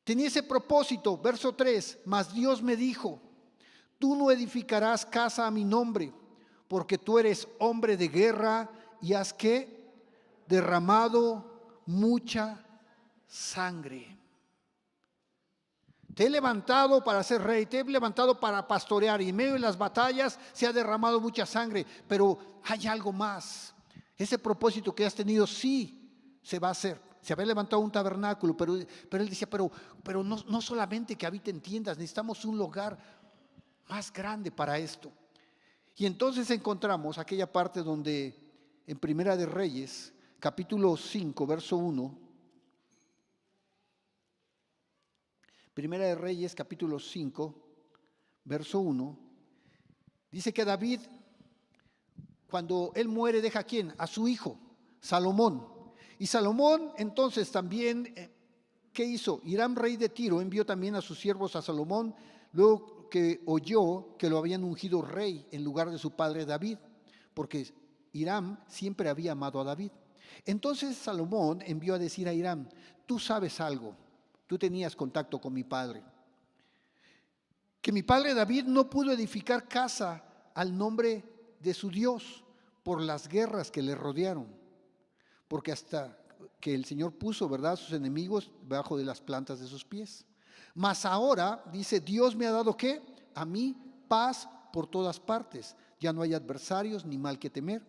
Tenía ese propósito, verso 3, mas Dios me dijo, tú no edificarás casa a mi nombre, porque tú eres hombre de guerra y has derramado mucha sangre. Te he levantado para ser rey, te he levantado para pastorear y en medio de las batallas se ha derramado mucha sangre, pero hay algo más. Ese propósito que has tenido sí se va a hacer. Se había levantado un tabernáculo, pero él decía, pero no solamente que habite en tiendas, necesitamos un lugar más grande para esto. Y entonces encontramos aquella parte donde en Primera de Reyes, capítulo 5, verso 1, Primera de Reyes, capítulo 5, verso 1, dice que David, cuando él muere, deja ¿a quién? A su hijo, Salomón. Y Salomón entonces también, ¿qué hizo? Hiram, rey de Tiro, envió también a sus siervos a Salomón, luego que oyó que lo habían ungido rey en lugar de su padre David, porque Hiram siempre había amado a David. Entonces Salomón envió a decir a Hiram, tú sabes algo, tú tenías contacto con mi padre, que mi padre David no pudo edificar casa al nombre de su Dios por las guerras que le rodearon, porque hasta que el Señor puso, ¿verdad?, a sus enemigos debajo de las plantas de sus pies. Mas ahora, dice, Dios me ha dado ¿qué? A mí paz por todas partes, ya no hay adversarios ni mal que temer.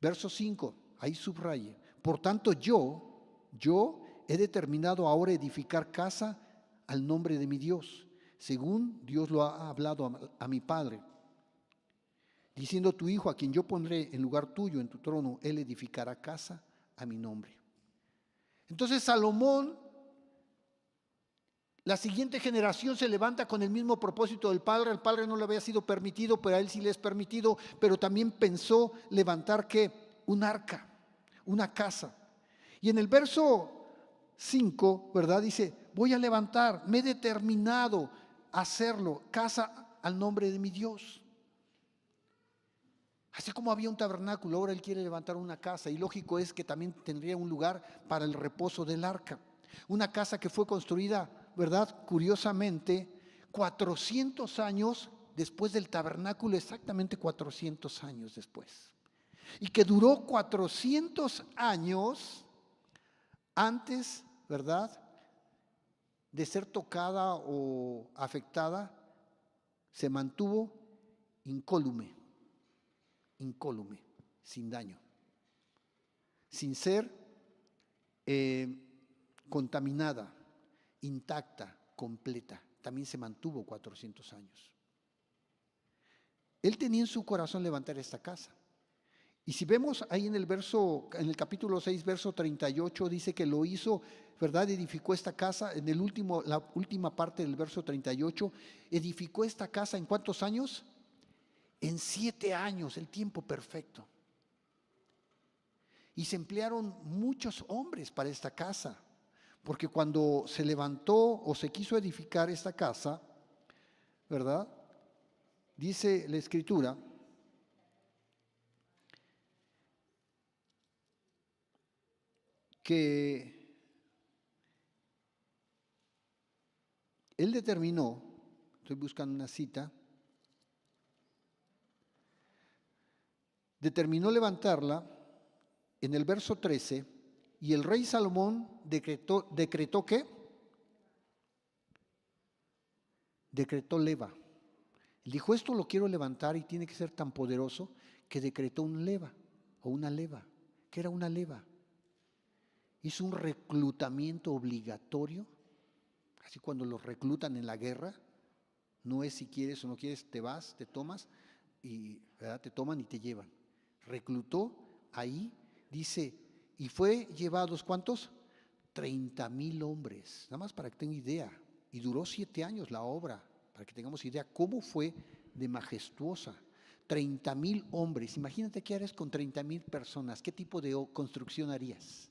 Verso 5, ahí subraye, por tanto yo he determinado ahora edificar casa al nombre de mi Dios, según Dios lo ha hablado a mi padre, diciendo, tu hijo a quien yo pondré en lugar tuyo en tu trono, él edificará casa a mi nombre. Entonces Salomón, la siguiente generación se levanta con el mismo propósito del padre. Al padre no le había sido permitido, pero a él sí le es permitido, pero también pensó levantar un arca, una casa. Y en el verso 5, ¿verdad? Dice, voy a levantar, me he determinado a hacerlo, casa al nombre de mi Dios. Así como había un tabernáculo, ahora él quiere levantar una casa, y lógico es que también tendría un lugar para el reposo del arca. Una casa que fue construida, ¿verdad?, curiosamente, 400 años después del tabernáculo, exactamente 400 años después. Y que duró 400 años antes, ¿verdad?, de ser tocada o afectada, se mantuvo incólume, sin daño, sin ser contaminada, intacta, completa. También se mantuvo 400 años. Él tenía en su corazón levantar esta casa. Y si vemos ahí en el capítulo 6, verso 38, dice que lo hizo, ¿verdad? Edificó esta casa, la última parte del verso 38, edificó esta casa ¿en cuántos años? En 7 años, el tiempo perfecto. Y se emplearon muchos hombres para esta casa, porque cuando se levantó o se quiso edificar esta casa, ¿verdad?, dice la Escritura que él determinó, estoy buscando una cita, determinó levantarla en el verso 13, y el rey Salomón decretó ¿qué? Decretó leva. Él dijo, esto lo quiero levantar y tiene que ser tan poderoso que decretó un leva o una leva. ¿Qué era una leva? Hizo un reclutamiento obligatorio, así cuando los reclutan en la guerra, no es si quieres o no quieres, te vas, te tomas y, ¿verdad?, te toman y te llevan. reclutó ahí, dice, y fue llevados, ¿cuántos? 30,000 hombres, nada más para que tengan idea. Y duró 7 años la obra, para que tengamos idea cómo fue de majestuosa. 30,000 hombres, imagínate qué harías con 30,000 personas, qué tipo de construcción harías.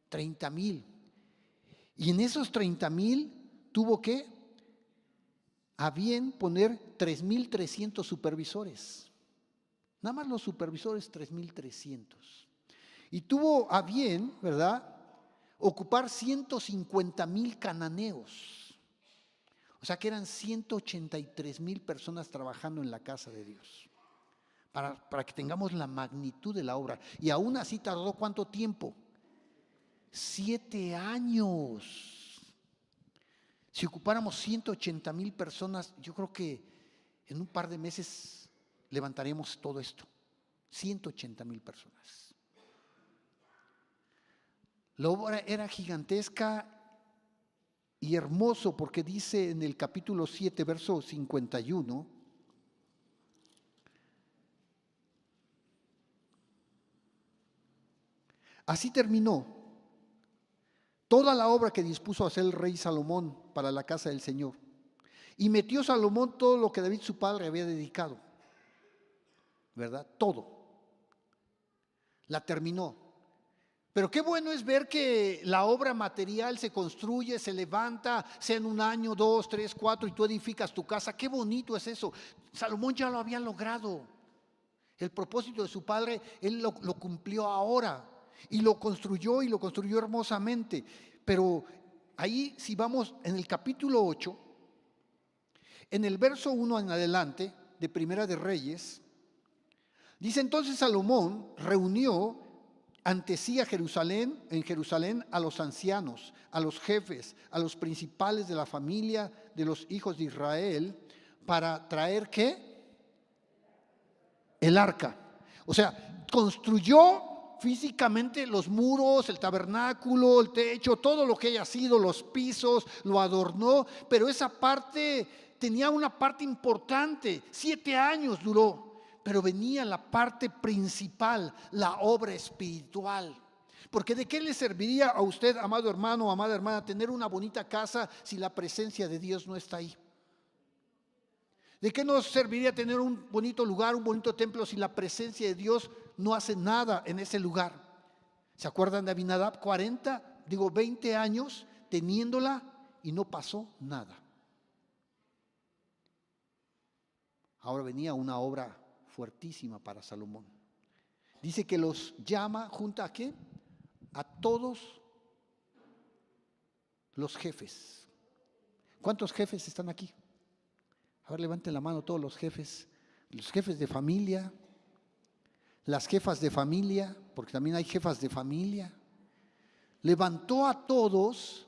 30,000. Y en esos 30,000 tuvo que a bien poner 3,300 supervisores. Nada más los supervisores 3,300. Y tuvo a bien, ¿verdad?, ocupar 150,000 cananeos. O sea que eran 183,000 personas trabajando en la casa de Dios. Para que tengamos la magnitud de la obra. Y aún así tardó ¿cuánto tiempo? 7 años. Si ocupáramos 180,000 personas, yo creo que en un par de meses levantaremos todo esto. 180,000 personas. La obra era gigantesca y hermoso porque dice en el capítulo 7, verso 51, así terminó toda la obra que dispuso hacer el rey Salomón para la casa del Señor. Y metió Salomón todo lo que David su padre había dedicado. ¿Verdad? Todo. La terminó. Pero qué bueno es ver que la obra material se construye, se levanta, sea en 1 año, 2, 3, 4 y tú edificas tu casa. Qué bonito es eso. Salomón ya lo había logrado. El propósito de su padre, él lo cumplió ahora. Y lo construyó hermosamente. Pero ahí si vamos en el capítulo 8, en el verso 1 en adelante de Primera de Reyes, dice entonces Salomón reunió ante sí en Jerusalén a los ancianos, a los jefes, a los principales de la familia de los hijos de Israel para traer ¿qué? El arca. O sea, construyó físicamente los muros, el tabernáculo, el techo, todo lo que haya sido, los pisos, lo adornó, pero esa parte tenía una parte importante, 7 años duró. Pero venía la parte principal, la obra espiritual. Porque ¿de qué le serviría a usted, amado hermano o amada hermana, tener una bonita casa si la presencia de Dios no está ahí? ¿De qué nos serviría tener un bonito lugar, un bonito templo si la presencia de Dios no hace nada en ese lugar? ¿Se acuerdan de Abinadab? 20 años teniéndola y no pasó nada. Ahora venía una obra fuertísima para Salomón. Dice que los llama junto a ¿qué? A todos los jefes. ¿Cuántos jefes están aquí? A ver, levanten la mano todos los jefes de familia, las jefas de familia, porque también hay jefas de familia. Levantó a todos.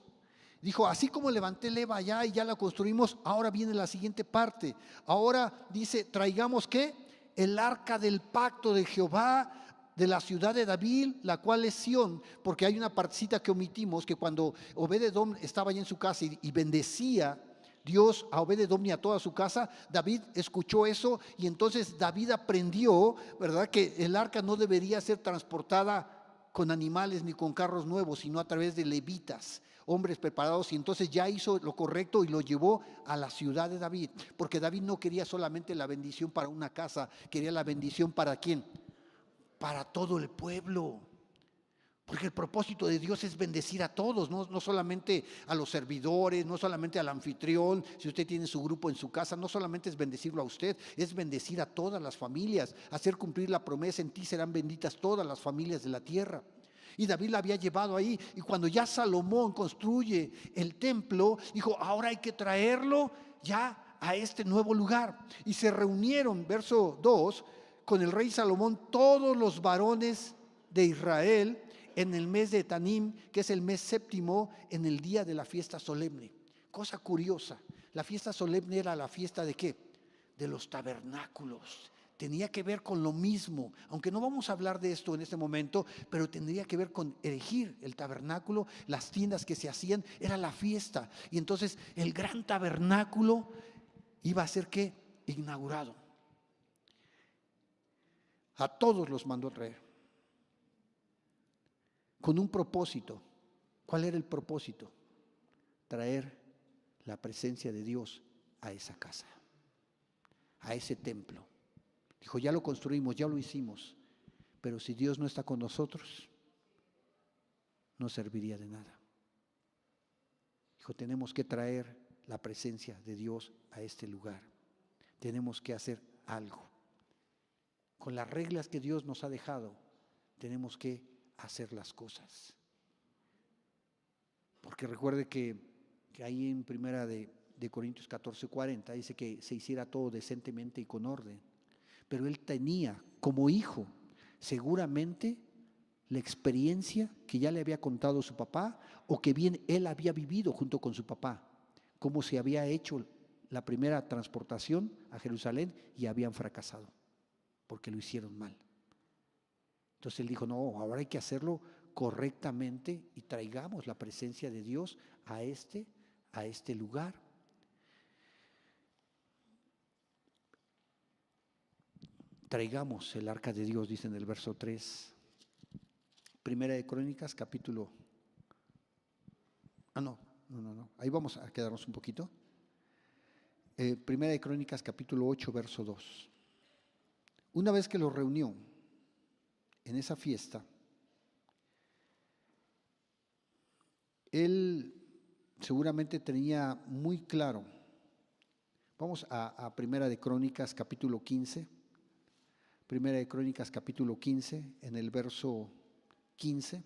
Dijo, así como levanté Leva allá y ya la construimos, ahora viene la siguiente parte. Ahora dice, traigamos ¿qué? El arca del pacto de Jehová de la ciudad de David, la cual es Sión, porque hay una partecita que omitimos, que cuando Obed-Edom estaba allí en su casa y bendecía Dios a Obed-Edom y a toda su casa, David escuchó eso y entonces David aprendió, ¿verdad?, que el arca no debería ser transportada con animales ni con carros nuevos, sino a través de levitas, hombres preparados, y entonces ya hizo lo correcto y lo llevó a la ciudad de David, porque David no quería solamente la bendición para una casa, quería la bendición para ¿quién? Para todo el pueblo, porque el propósito de Dios es bendecir a todos, no solamente a los servidores, no solamente al anfitrión, si usted tiene su grupo en su casa, no solamente es bendecirlo a usted, es bendecir a todas las familias, hacer cumplir la promesa, en ti serán benditas todas las familias de la tierra. Y David la había llevado ahí, y cuando ya Salomón construye el templo, dijo, ahora hay que traerlo ya a este nuevo lugar. Y se reunieron, verso 2, con el rey Salomón todos los varones de Israel en el mes de Etanim, que es el mes séptimo, en el día de la fiesta solemne. Cosa curiosa, la fiesta solemne era la fiesta ¿de qué? De los tabernáculos. Tenía que ver con lo mismo, aunque no vamos a hablar de esto en este momento, pero tendría que ver con erigir el tabernáculo, las tiendas que se hacían, era la fiesta. Y entonces el gran tabernáculo iba a ser ¿qué? Inaugurado. A todos los mandó traer. Con un propósito. ¿Cuál era el propósito? Traer la presencia de Dios a esa casa, a ese templo. Dijo, ya lo construimos, ya lo hicimos, pero si Dios no está con nosotros, no serviría de nada. Dijo, tenemos que traer la presencia de Dios a este lugar. Tenemos que hacer algo. Con las reglas que Dios nos ha dejado, tenemos que hacer las cosas. Porque recuerde que ahí en primera de Corintios 14:40 dice que se hiciera todo decentemente y con orden. Pero él tenía como hijo seguramente la experiencia que ya le había contado su papá o que bien él había vivido junto con su papá, cómo se había hecho la primera transportación a Jerusalén y habían fracasado porque lo hicieron mal. Entonces él dijo, no, ahora hay que hacerlo correctamente y traigamos la presencia de Dios a este lugar. Traigamos el arca de Dios, dice en el verso 3. Primera de Crónicas, capítulo... no. Ahí vamos a quedarnos un poquito. Primera de Crónicas, capítulo 8, verso 2. Una vez que los reunió en esa fiesta, él seguramente tenía muy claro. Vamos a Primera de Crónicas, capítulo 15. Primera de Crónicas, capítulo 15, en el verso 15.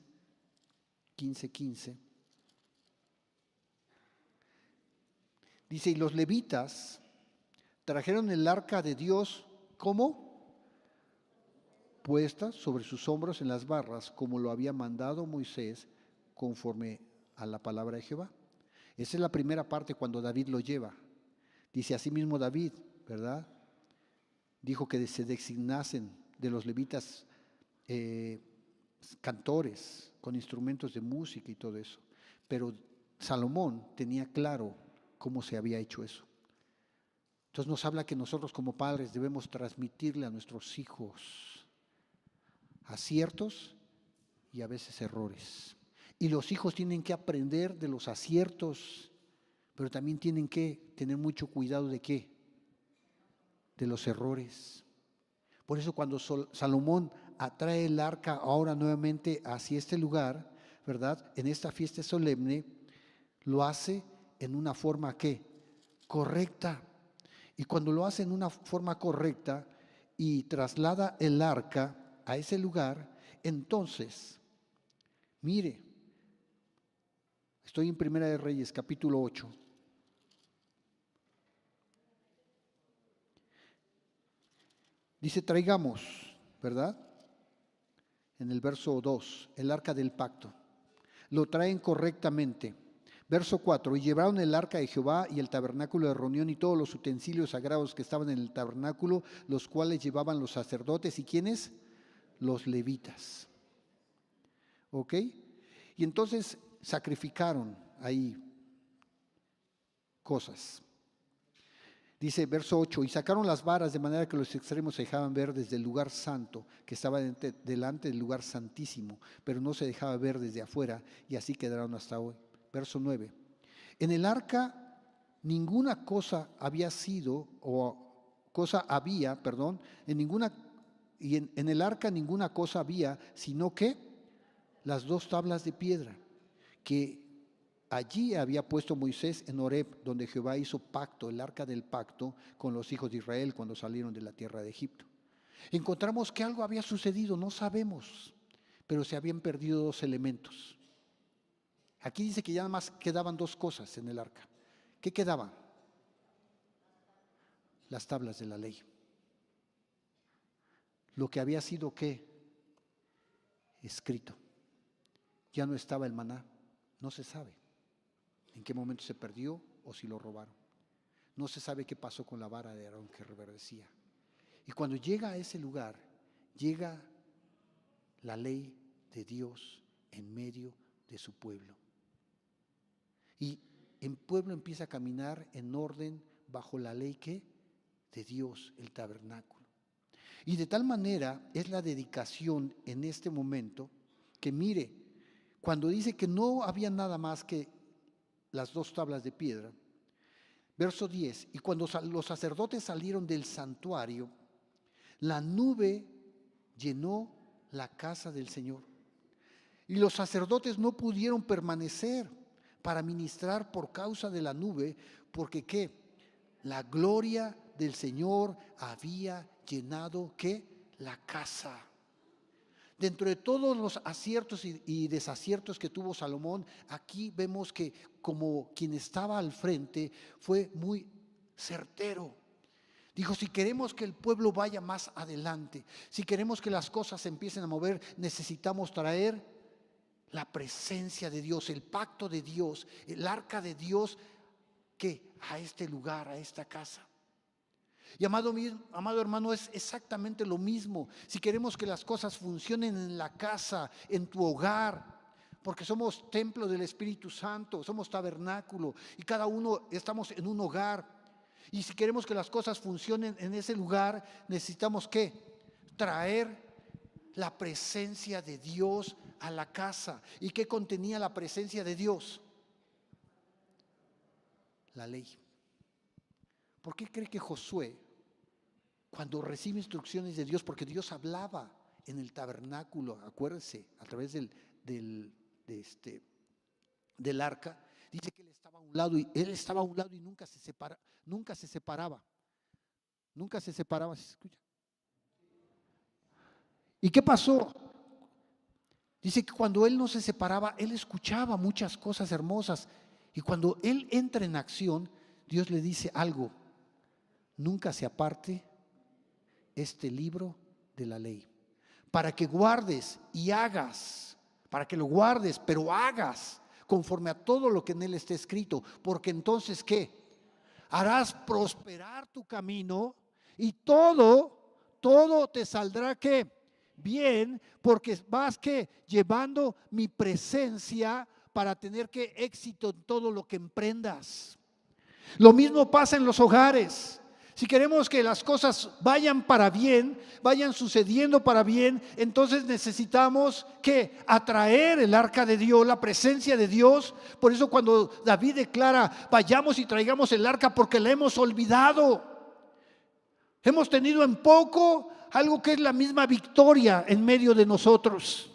Dice, y los levitas trajeron el arca de Dios, ¿cómo? Puesta sobre sus hombros en las barras, como lo había mandado Moisés, conforme a la palabra de Jehová. Esa es la primera parte cuando David lo lleva. Dice asimismo David, ¿verdad? Dijo que se designasen de los levitas cantores con instrumentos de música y todo eso. Pero Salomón tenía claro cómo se había hecho eso. Entonces nos habla que nosotros como padres debemos transmitirle a nuestros hijos aciertos y a veces errores. Y los hijos tienen que aprender de los aciertos, pero también tienen que tener mucho cuidado de ¿qué? De los errores. Por eso cuando Salomón atrae el arca ahora nuevamente hacia este lugar, ¿verdad? En esta fiesta solemne, lo hace en una forma ¿qué? Correcta. Y cuando lo hace en una forma correcta y traslada el arca a ese lugar, entonces, mire, estoy en Primera de Reyes, capítulo 8. Dice, traigamos, ¿verdad? En el verso 2, el arca del pacto. Lo traen correctamente. Verso 4, y llevaron el arca de Jehová y el tabernáculo de reunión y todos los utensilios sagrados que estaban en el tabernáculo, los cuales llevaban los sacerdotes. ¿Y quiénes? Los levitas. ¿Ok? Y entonces sacrificaron ahí cosas. Dice verso 8, y sacaron las varas de manera que los extremos se dejaban ver desde el lugar santo, que estaba delante del lugar santísimo, pero no se dejaba ver desde afuera, y así quedaron hasta hoy. Verso 9, en el arca ninguna cosa había sido, en el arca ninguna cosa había, sino que las dos tablas de piedra que allí había puesto Moisés en Horeb, donde Jehová hizo pacto, el arca del pacto, con los hijos de Israel cuando salieron de la tierra de Egipto. Encontramos que algo había sucedido, no sabemos, pero se habían perdido dos elementos. Aquí dice que ya nada más quedaban dos cosas en el arca. ¿Qué quedaban? Las tablas de la ley. Lo que había sido ¿qué? Escrito. Ya no estaba el maná, no se sabe en qué momento se perdió o si lo robaron. No se sabe qué pasó con la vara de Aarón que reverdecía. Y cuando llega a ese lugar, llega la ley de Dios en medio de su pueblo. Y el pueblo empieza a caminar en orden bajo la ley ¿qué? De Dios, el tabernáculo. Y de tal manera es la dedicación en este momento que mire, cuando dice que no había nada más que las 2 tablas de piedra, verso 10, y cuando los sacerdotes salieron del santuario, la nube llenó la casa del Señor. Y los sacerdotes no pudieron permanecer para ministrar por causa de la nube, porque ¿qué? La gloria del Señor había llenado ¿qué? La casa. Dentro de todos los aciertos y desaciertos que tuvo Salomón, aquí vemos que como quien estaba al frente fue muy certero. Dijo, si queremos que el pueblo vaya más adelante, si queremos que las cosas se empiecen a mover, necesitamos traer la presencia de Dios, el pacto de Dios, el arca de Dios, que a este lugar, a esta casa. Y amado hermano, es exactamente lo mismo. Si queremos que las cosas funcionen en la casa, en tu hogar, porque somos templo del Espíritu Santo, somos tabernáculo y cada uno estamos en un hogar. Y si queremos que las cosas funcionen en ese lugar, necesitamos ¿qué? Traer la presencia de Dios a la casa. ¿Y qué contenía la presencia de Dios? La ley. ¿Por qué cree que Josué, cuando recibe instrucciones de Dios, porque Dios hablaba en el tabernáculo, acuérdense, a través del arca, dice que él estaba a un lado y nunca se separaba, ¿se escucha? ¿Y qué pasó? Dice que cuando él no se separaba, él escuchaba muchas cosas hermosas, y cuando él entra en acción, Dios le dice algo: nunca se aparte este libro de la ley, para que guardes y hagas, para que lo guardes, pero hagas conforme a todo lo que en él está escrito, porque entonces ¿qué? Harás prosperar tu camino y todo te saldrá ¿qué? Bien, porque vas ¿qué? Llevando mi presencia para tener ¿qué? Éxito en todo lo que emprendas. Lo mismo pasa en los hogares. Si queremos que las cosas vayan para bien, vayan sucediendo para bien, entonces necesitamos que atraer el arca de Dios, la presencia de Dios. Por eso cuando David declara, vayamos y traigamos el arca, porque la hemos olvidado. Hemos tenido en poco algo que es la misma victoria en medio de nosotros.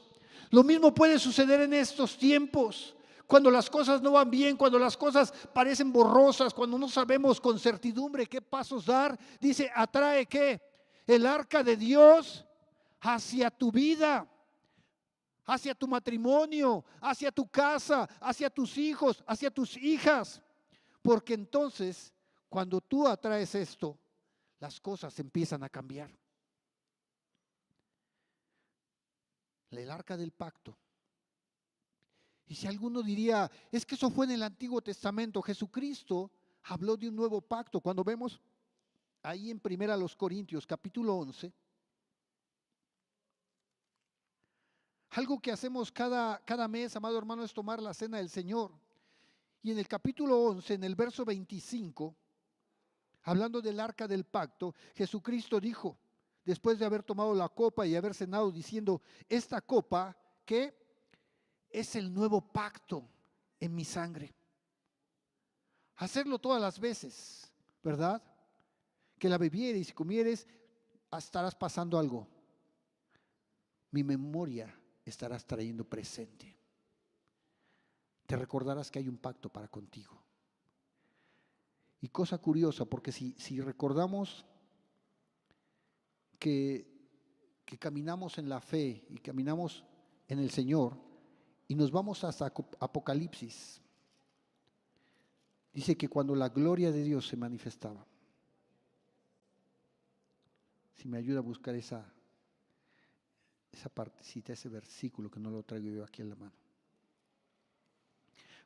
Lo mismo puede suceder en estos tiempos. Cuando las cosas no van bien, cuando las cosas parecen borrosas, cuando no sabemos con certidumbre qué pasos dar, dice, atrae ¿qué? El arca de Dios hacia tu vida, hacia tu matrimonio, hacia tu casa, hacia tus hijos, hacia tus hijas. Porque entonces, cuando tú atraes esto, las cosas empiezan a cambiar. El arca del pacto. Y si alguno diría, es que eso fue en el Antiguo Testamento, Jesucristo habló de un nuevo pacto. Cuando vemos ahí en 1 Corintios capítulo 11, algo que hacemos cada mes, amado hermano, es tomar la cena del Señor. Y en el capítulo 11, en el verso 25, hablando del arca del pacto, Jesucristo dijo, después de haber tomado la copa y haber cenado, diciendo, esta copa que es el nuevo pacto en mi sangre. Hacerlo todas las veces, ¿verdad? Que la bebieres y comieres, estarás pasando algo. Mi memoria estarás trayendo presente. Te recordarás que hay un pacto para contigo. Y cosa curiosa, porque si recordamos que caminamos en la fe y caminamos en el Señor, y nos vamos hasta Apocalipsis, dice que cuando la gloria de Dios se manifestaba, si me ayuda a buscar esa partecita, ese versículo que no lo traigo yo aquí en la mano.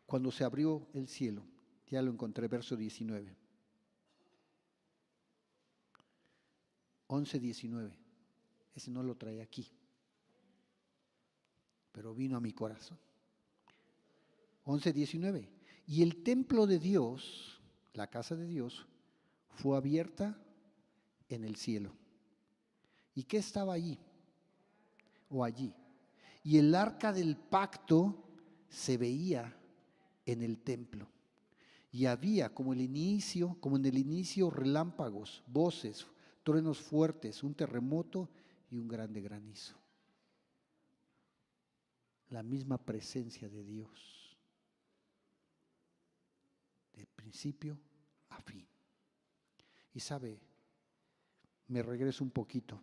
Cuando se abrió el cielo, ya lo encontré, verso 19. 11:19. Ese no lo trae aquí, pero vino a mi corazón. 11:19. Y el templo de Dios, la casa de Dios, fue abierta en el cielo. ¿Y qué estaba allí? O allí. Y el arca del pacto se veía en el templo. Y había como en el inicio relámpagos, voces, truenos fuertes, un terremoto y un grande granizo. La misma presencia de Dios, de principio a fin. Y sabe, me regreso un poquito.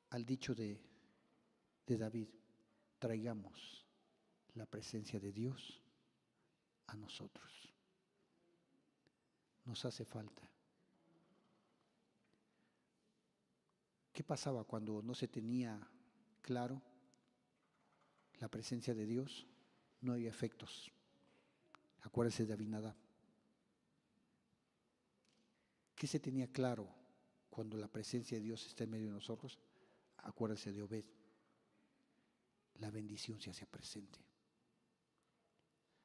Al dicho de David, traigamos la presencia de Dios a nosotros. Nos hace falta. ¿Qué pasaba cuando no se tenía claro la presencia de Dios? No había efectos. Acuérdese de Abinadab. ¿Qué se tenía claro cuando la presencia de Dios está en medio de nosotros? Acuérdese de Obed. La bendición se hacía presente.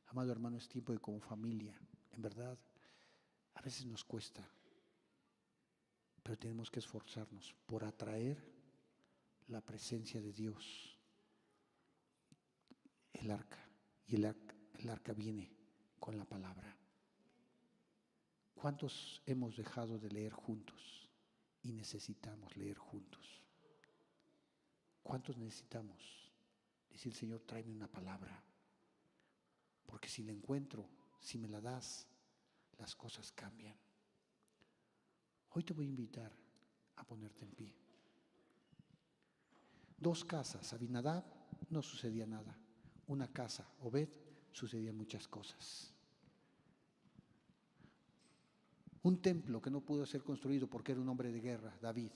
Amado hermano, es tiempo de como familia, en verdad, a veces nos cuesta, pero tenemos que esforzarnos por atraer la presencia de Dios. El arca, y el arca viene con la palabra. ¿Cuántos hemos dejado de leer juntos y necesitamos leer juntos? ¿Cuántos necesitamos decir, Señor, tráeme una palabra? Porque si la encuentro, si me la das, las cosas cambian. Hoy te voy a invitar a ponerte en pie. 2 casas, Abinadab, no sucedía nada. Una casa, Obed, sucedían muchas cosas. Un templo que no pudo ser construido porque era un hombre de guerra, David.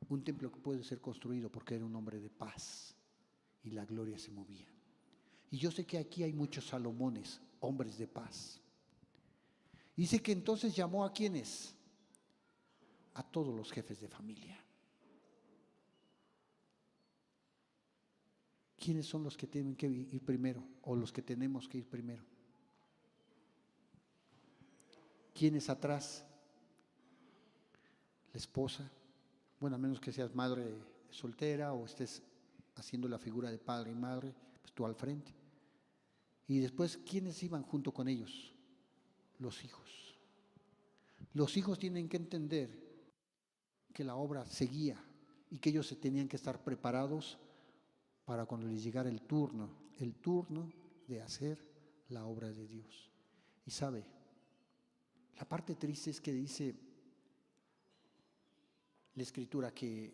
Un templo que puede ser construido porque era un hombre de paz y la gloria se movía. Y yo sé que aquí hay muchos Salomones, hombres de paz. Dice que entonces llamó a ¿quiénes? A todos los jefes de familia. ¿Quiénes son los que tienen que ir primero o los que tenemos que ir primero? ¿Quiénes atrás? La esposa. Bueno, a menos que seas madre soltera o estés haciendo la figura de padre y madre, pues tú al frente. Y después, ¿quiénes iban junto con ellos? Los hijos. Los hijos tienen que entender que la obra seguía y que ellos se tenían que estar preparados para cuando les llegara el turno de hacer la obra de Dios. Y sabe, la parte triste es que dice la Escritura que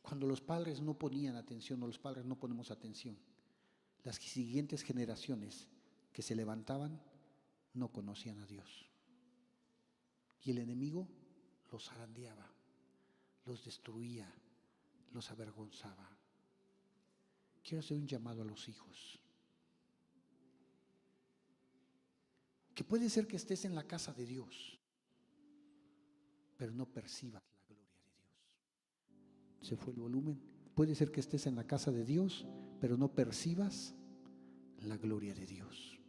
cuando los padres no ponían atención o los padres no ponemos atención, las siguientes generaciones que se levantaban no conocían a Dios. Y el enemigo los zarandeaba, los destruía, los avergonzaba. Quiero hacer un llamado a los hijos. Que puede ser que estés en la casa de Dios, pero no percibas la gloria de Dios. ¿Se fue el volumen? Puede ser que estés en la casa de Dios, pero no percibas la gloria de Dios.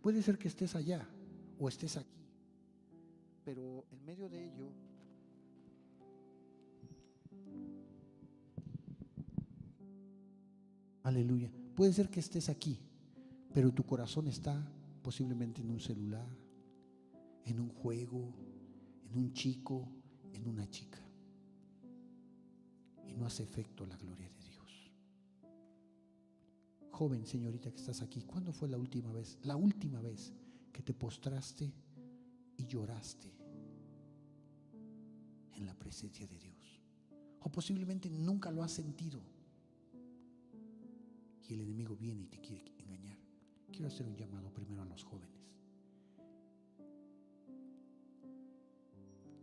Puede ser que estés allá o estés aquí, pero en medio de ello aleluya. Puede ser que estés aquí, pero tu corazón está posiblemente en un celular, en un juego, en un chico, en una chica. Y no hace efecto la gloria de Dios. Joven, señorita que estás aquí, ¿cuándo fue la última vez que te postraste y lloraste en la presencia de Dios? O posiblemente nunca lo has sentido. Y el enemigo viene y te quiere engañar. Quiero hacer un llamado primero a los jóvenes,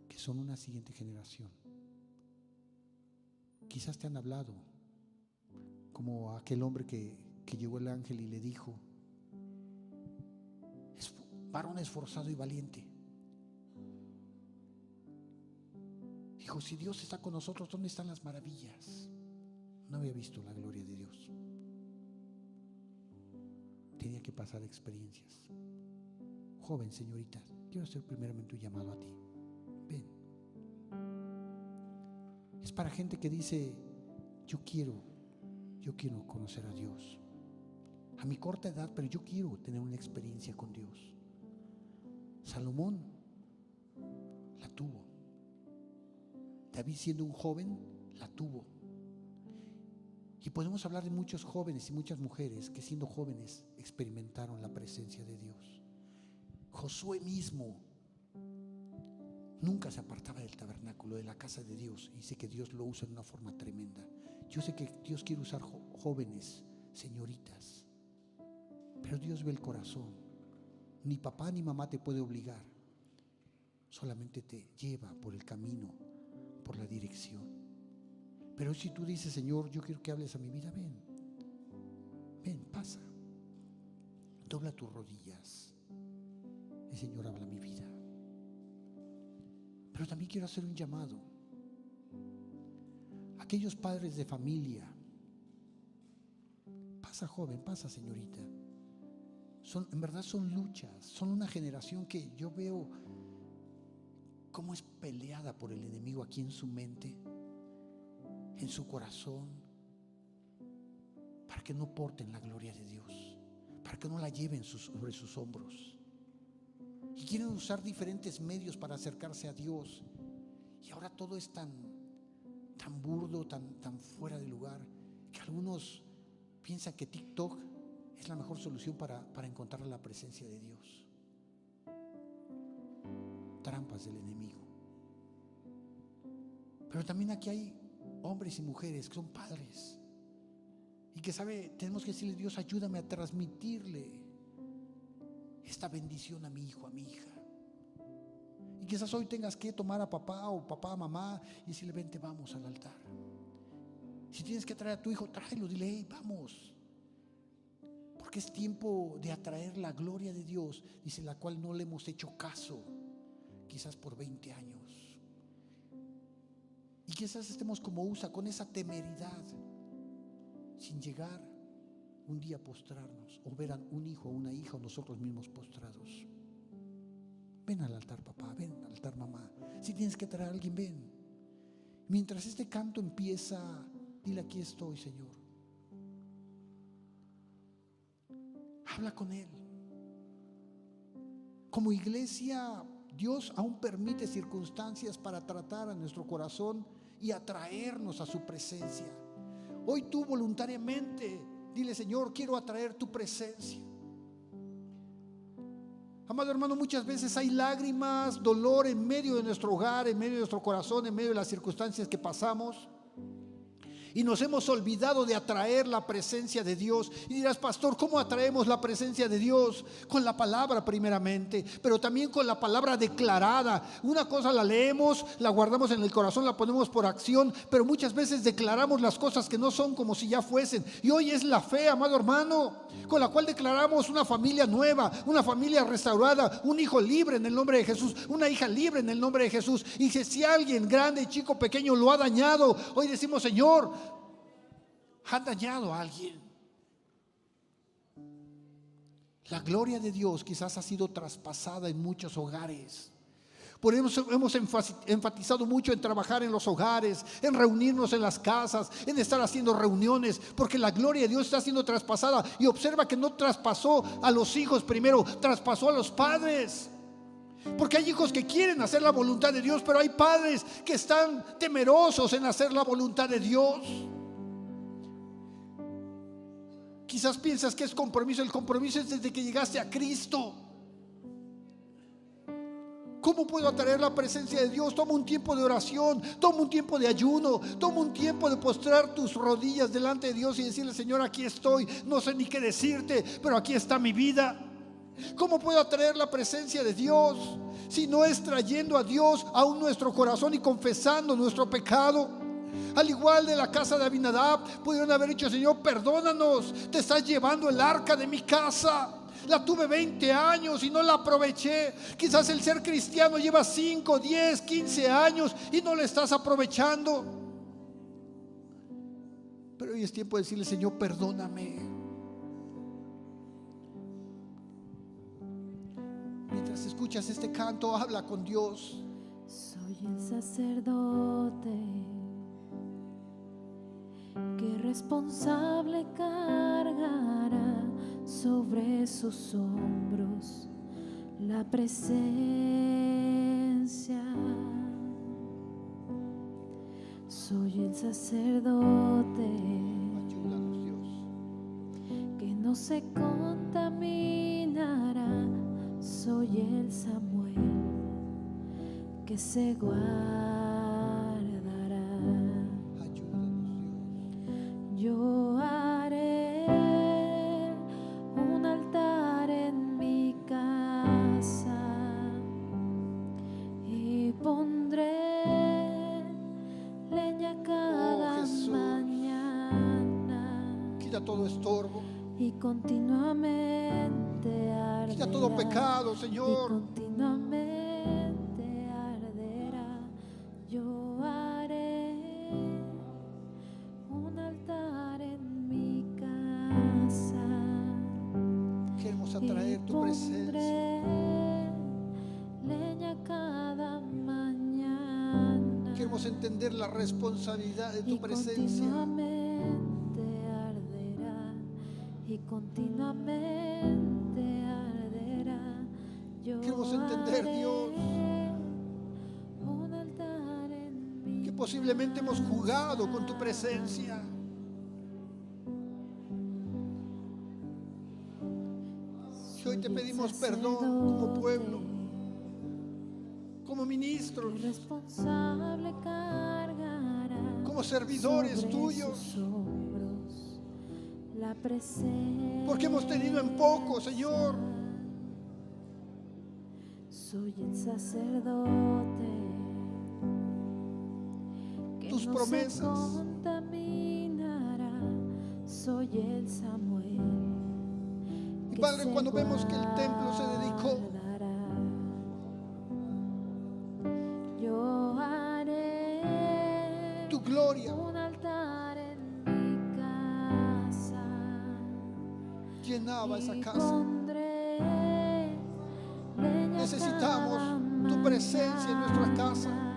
que son una siguiente generación. Quizás te han hablado, como aquel hombre que llegó el ángel y le dijo: varón esforzado y valiente. Dijo: si Dios está con nosotros, ¿dónde están las maravillas? No había visto la gloria de Dios. Tenía que pasar experiencias. Joven, señorita, quiero hacer primeramente un llamado a ti. Es para gente que dice, yo quiero conocer a Dios. A mi corta edad, pero yo quiero tener una experiencia con Dios. Salomón la tuvo. David, siendo un joven, la tuvo. Y podemos hablar de muchos jóvenes y muchas mujeres que siendo jóvenes experimentaron la presencia de Dios. Josué mismo nunca se apartaba del tabernáculo, de la casa de Dios, y sé que Dios lo usa de una forma tremenda. Yo sé que Dios quiere usar jóvenes, señoritas, pero Dios ve el corazón. Ni papá ni mamá te puede obligar, solamente te lleva por el camino, por la dirección. Pero si tú dices, Señor, yo quiero que hables a mi vida, ven, pasa, dobla tus rodillas. El Señor habla a mi vida. Pero también quiero hacer un llamado. Aquellos padres de familia, pasa joven, pasa señorita, en verdad son luchas, son una generación que yo veo cómo es peleada por el enemigo aquí en su mente, en su corazón, para que no porten la gloria de Dios, para que no la lleven sobre sus hombros. Y quieren usar diferentes medios para acercarse a Dios. Y ahora todo es tan burdo, tan fuera de lugar, que algunos piensan que TikTok es la mejor solución para encontrar la presencia de Dios. Trampas del enemigo. Pero también aquí hay hombres y mujeres que son padres y que tenemos que decirle, Dios, ayúdame a transmitirle esta bendición a mi hijo, a mi hija. Y quizás hoy tengas que tomar a papá o papá a mamá y decirle, vente, vamos al altar. Si tienes que traer a tu hijo, tráelo, dile, hey, vamos. Porque es tiempo de atraer la gloria de Dios, dice, la cual no le hemos hecho caso, quizás por 20 años. Y quizás estemos como USA, con esa temeridad, sin llegar un día a postrarnos o ver a un hijo o una hija o nosotros mismos postrados. Ven al altar, papá, ven al altar, mamá. Si tienes que traer a alguien, ven. Mientras este canto empieza, dile, aquí estoy, Señor. Habla con Él. Como iglesia, Dios aún permite circunstancias para tratar a nuestro corazón y atraernos a su presencia. Hoy tú voluntariamente dile, Señor, quiero atraer tu presencia. Amado hermano, muchas veces hay lágrimas, dolor en medio de nuestro hogar, en medio de nuestro corazón, en medio de las circunstancias que pasamos. Y nos hemos olvidado de atraer la presencia de Dios. Y dirás, pastor, ¿cómo atraemos la presencia de Dios? Con la palabra primeramente, pero también con la palabra declarada. Una cosa la leemos, la guardamos en el corazón, la ponemos por acción, pero muchas veces declaramos las cosas que no son como si ya fuesen. Y hoy es la fe, amado hermano, con la cual declaramos una familia nueva, una familia restaurada, un hijo libre en el nombre de Jesús, una hija libre en el nombre de Jesús. Y si alguien grande, chico, pequeño lo ha dañado, hoy decimos, Señor, han dañado a alguien. La gloria de Dios quizás ha sido traspasada en muchos hogares. Por eso hemos enfatizado mucho en trabajar en los hogares, en reunirnos en las casas, en estar haciendo reuniones, porque la gloria de Dios está siendo traspasada. Y observa que no traspasó a los hijos primero, traspasó a los padres. Porque hay hijos que quieren hacer la voluntad de Dios, pero hay padres que están temerosos en hacer la voluntad de Dios. Quizás piensas que es compromiso. El compromiso es desde que llegaste a Cristo. ¿Cómo puedo atraer la presencia de Dios? Toma un tiempo de oración, toma un tiempo de ayuno, toma un tiempo de postrar tus rodillas delante de Dios y decirle, Señor, aquí estoy, no sé ni qué decirte, pero aquí está mi vida. ¿Cómo puedo atraer la presencia de Dios? Si no es trayendo a Dios a nuestro corazón y confesando nuestro pecado. Al igual de la casa de Abinadab, pudieron haber dicho, Señor, perdónanos, te estás llevando el arca de mi casa. La tuve 20 años y no la aproveché. Quizás el ser cristiano lleva 5, 10, 15 años y no le estás aprovechando. Pero hoy es tiempo de decirle, Señor, perdóname. Mientras escuchas este canto, habla con Dios. Soy Soy el sacerdote que responsable cargará sobre sus hombros la presencia. Soy el sacerdote Ayúdanos, Dios. que no se contaminará. Soy el Samuel que se guardará. Ayúdanos, Dios. Yo haré un altar en mi casa y pondré leña cada Jesús. mañana Quita todo estorbo. y continuamente arderá. Quita todo pecado, Y Señor. continuamente arderá. Yo haré un altar en mi casa Queremos y atraer tu presencia. pondré leña cada mañana Queremos entender la responsabilidad de y tu presencia. continuamente arderá y continuamente arderá. Yo Queremos entender, haré Dios, un altar en mi que posiblemente hemos jugado con tu presencia. Y hoy te pedimos perdón como pueblo, como ministros, responsable cargará como servidores sobre tuyos, sus hombros la presencia. porque hemos tenido en poco, Señor. Soy el sacerdote que Tus no promesas. se contaminará. Soy el Samuel. Y que Padre, se cuando vemos que el templo se dedicó, guardará. Yo haré tu gloria un altar en mi casa llenaba esa y casa. pondré leña Necesitamos cada tu presencia en nuestra casa. mañana.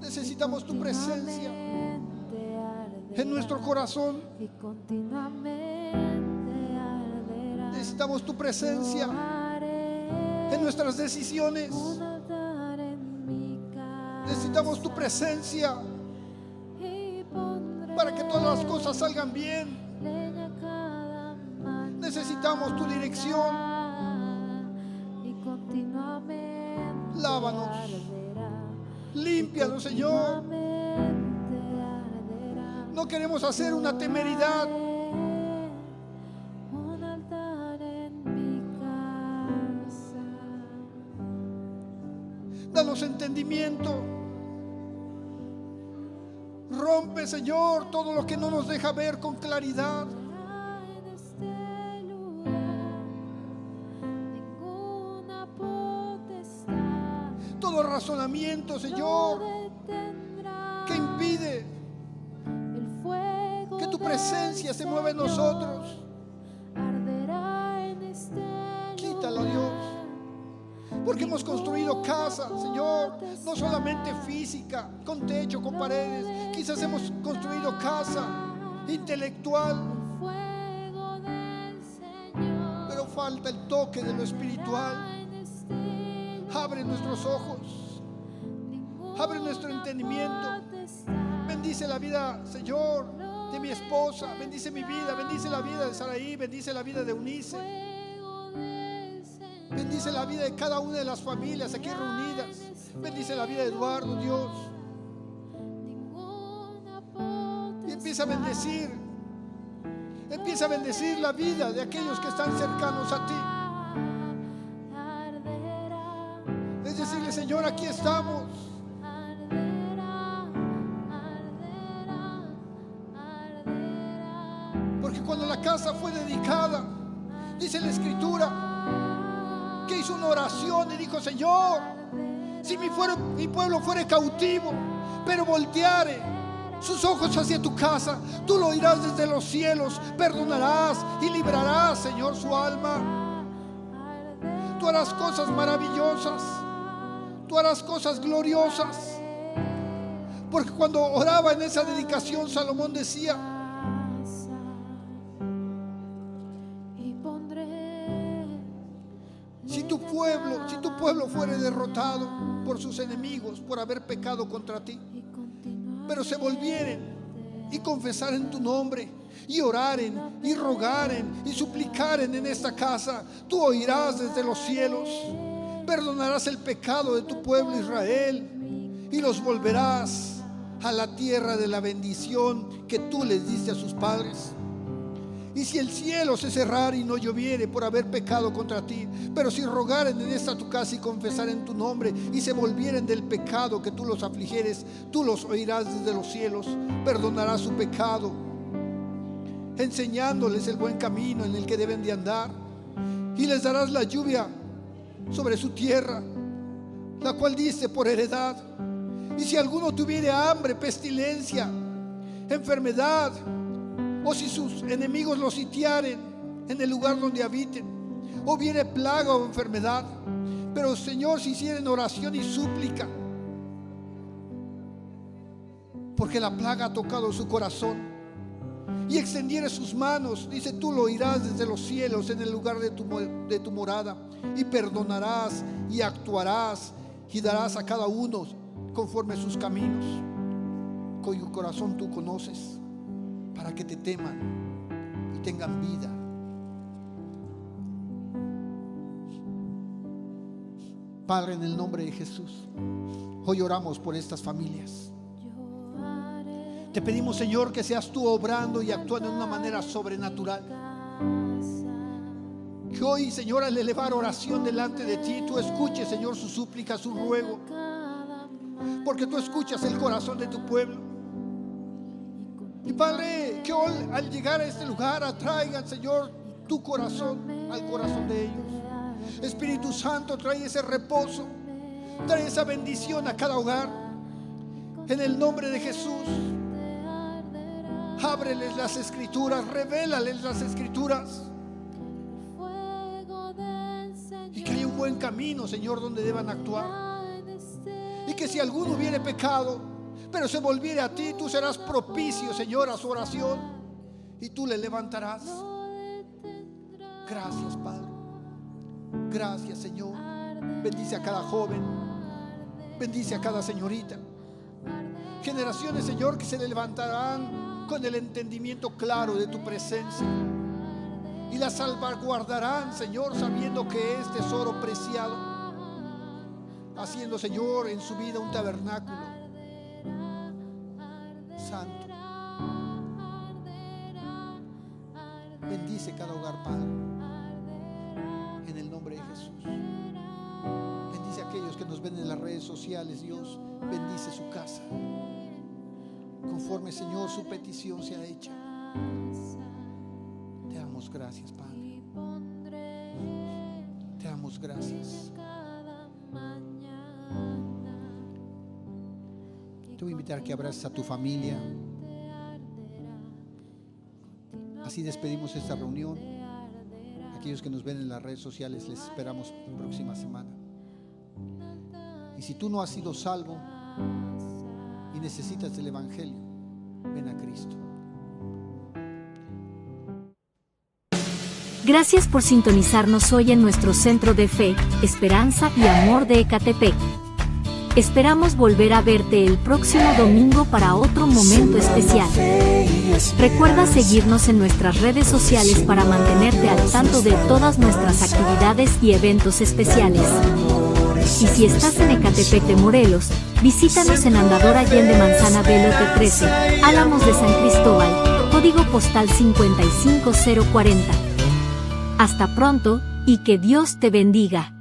Necesitamos tu presencia Continuamente arderá en nuestro corazón. y continuamente arderá. Necesitamos tu presencia Yo haré en nuestras decisiones. un altar en mi casa Necesitamos tu presencia y pondré para que todas las cosas salgan bien. leña cada mañana Necesitamos tu dirección. y continuamente Lávanos. arderá. Límpianos, Señor. Continuamente arderá. No queremos hacer una temeridad. Un altar en mi casa. Danos entendimiento. Rompe, Señor, todo lo que no nos deja ver con claridad. En este lugar ninguna potestad Todo razonamiento, Señor, no detendrá que impide el fuego que tu del presencia se mueva en nosotros. arderá en este Quítala, lugar. Dios. Porque hemos construido casa, Señor, no solamente física, con techo, con paredes. Quizás hemos construido casa intelectual, El fuego del Señor pero falta el toque de lo espiritual. en este lugar. Abre nuestros ojos, abre nuestro entendimiento. Bendice la vida, Señor, de mi esposa. Bendice mi vida, bendice la vida de Saraí, bendice la vida de Eunice. Bendice la vida de cada una de las familias aquí reunidas. Bendice la vida de Eduardo, Dios. Y empieza a bendecir. Empieza a bendecir la vida de aquellos que están cercanos a ti. Es decirle, Señor, aquí estamos. Porque cuando la casa fue dedicada, dice la Escritura, que hizo una oración y dijo, Señor, si mi pueblo fuere cautivo, pero volteare sus ojos hacia tu casa, tú lo oirás desde los cielos, perdonarás y librarás, Señor, su alma. Tú harás cosas maravillosas. tú harás cosas gloriosas. Porque cuando oraba en esa dedicación, Salomón decía: si tu pueblo fuere derrotado por sus enemigos, por haber pecado contra ti, pero se volvieren y confesaren tu nombre, y oraren, y rogaren, y suplicaren en esta casa, tú oirás desde los cielos, perdonarás el pecado de tu pueblo Israel, y los volverás a la tierra de la bendición que tú les diste a sus padres. Y si el cielo se cerrare y no lloviere por haber pecado contra ti, pero si rogaren en esta tu casa y confesaren tu nombre, y se volvieren del pecado que tú los afligieres, tú los oirás desde los cielos, perdonarás su pecado, enseñándoles el buen camino en el que deben de andar, y les darás la lluvia sobre su tierra, la cual diste por heredad. Y si alguno tuviere hambre, pestilencia, enfermedad, o si sus enemigos los sitiaren en el lugar donde habiten, o viene plaga o enfermedad, pero Señor, si hicieren oración y súplica, porque la plaga ha tocado su corazón, y extendiere sus manos, dice, tú lo oirás desde los cielos en el lugar de tu morada, y perdonarás y actuarás y darás a cada uno conforme a sus caminos, cuyo corazón tú conoces, para que te teman y tengan vida. Padre, en el nombre de Jesús, hoy oramos por estas familias. Te pedimos, Señor, que seas tú obrando y actuando de una manera sobrenatural. Que hoy, Señor, al elevar oración delante de ti, tú escuches, Señor, su súplica, su ruego, porque tú escuchas el corazón de tu pueblo. Y Padre, que hoy al llegar a este lugar atraigan, Señor, tu corazón al corazón de ellos. Espíritu Santo, trae ese reposo, trae esa bendición a cada hogar. En el nombre de Jesús, ábreles las escrituras, revélales las escrituras, y que haya un buen camino, Señor, donde deban actuar. Y que si alguno hubiere pecado, pero se volviere a ti, tú serás propicio, Señor, a su oración, y tú le levantarás. Gracias, Padre. Gracias, Señor. Bendice a cada joven, bendice a cada señorita. Generaciones, Señor, que se levantarán con el entendimiento claro de tu presencia, y la salvaguardarán, Señor, sabiendo que es tesoro preciado, haciendo, Señor, en su vida un tabernáculo santo. Bendice cada hogar, Padre, en el nombre de Jesús. Bendice a aquellos que nos ven en las redes sociales, Dios. Bendice su casa, conforme, Señor, su petición sea hecha. Te damos gracias, Padre. Te damos gracias. Te voy a invitar a que abraces a tu familia. Así despedimos esta reunión. Aquellos que nos ven en las redes sociales, les esperamos la próxima semana. Y si tú no has sido salvo y necesitas el Evangelio, ven a Cristo. Gracias por sintonizarnos hoy en nuestro Centro de Fe, Esperanza y Amor de Ecatepec. Esperamos volver a verte el próximo domingo para otro momento especial. Recuerda seguirnos en nuestras redes sociales para mantenerte al tanto de todas nuestras actividades y eventos especiales. Y si estás en Ecatepec de Morelos, visítanos en Andador Allende Manzana Velote 13, Álamos de San Cristóbal, código postal 55040. Hasta pronto, y que Dios te bendiga.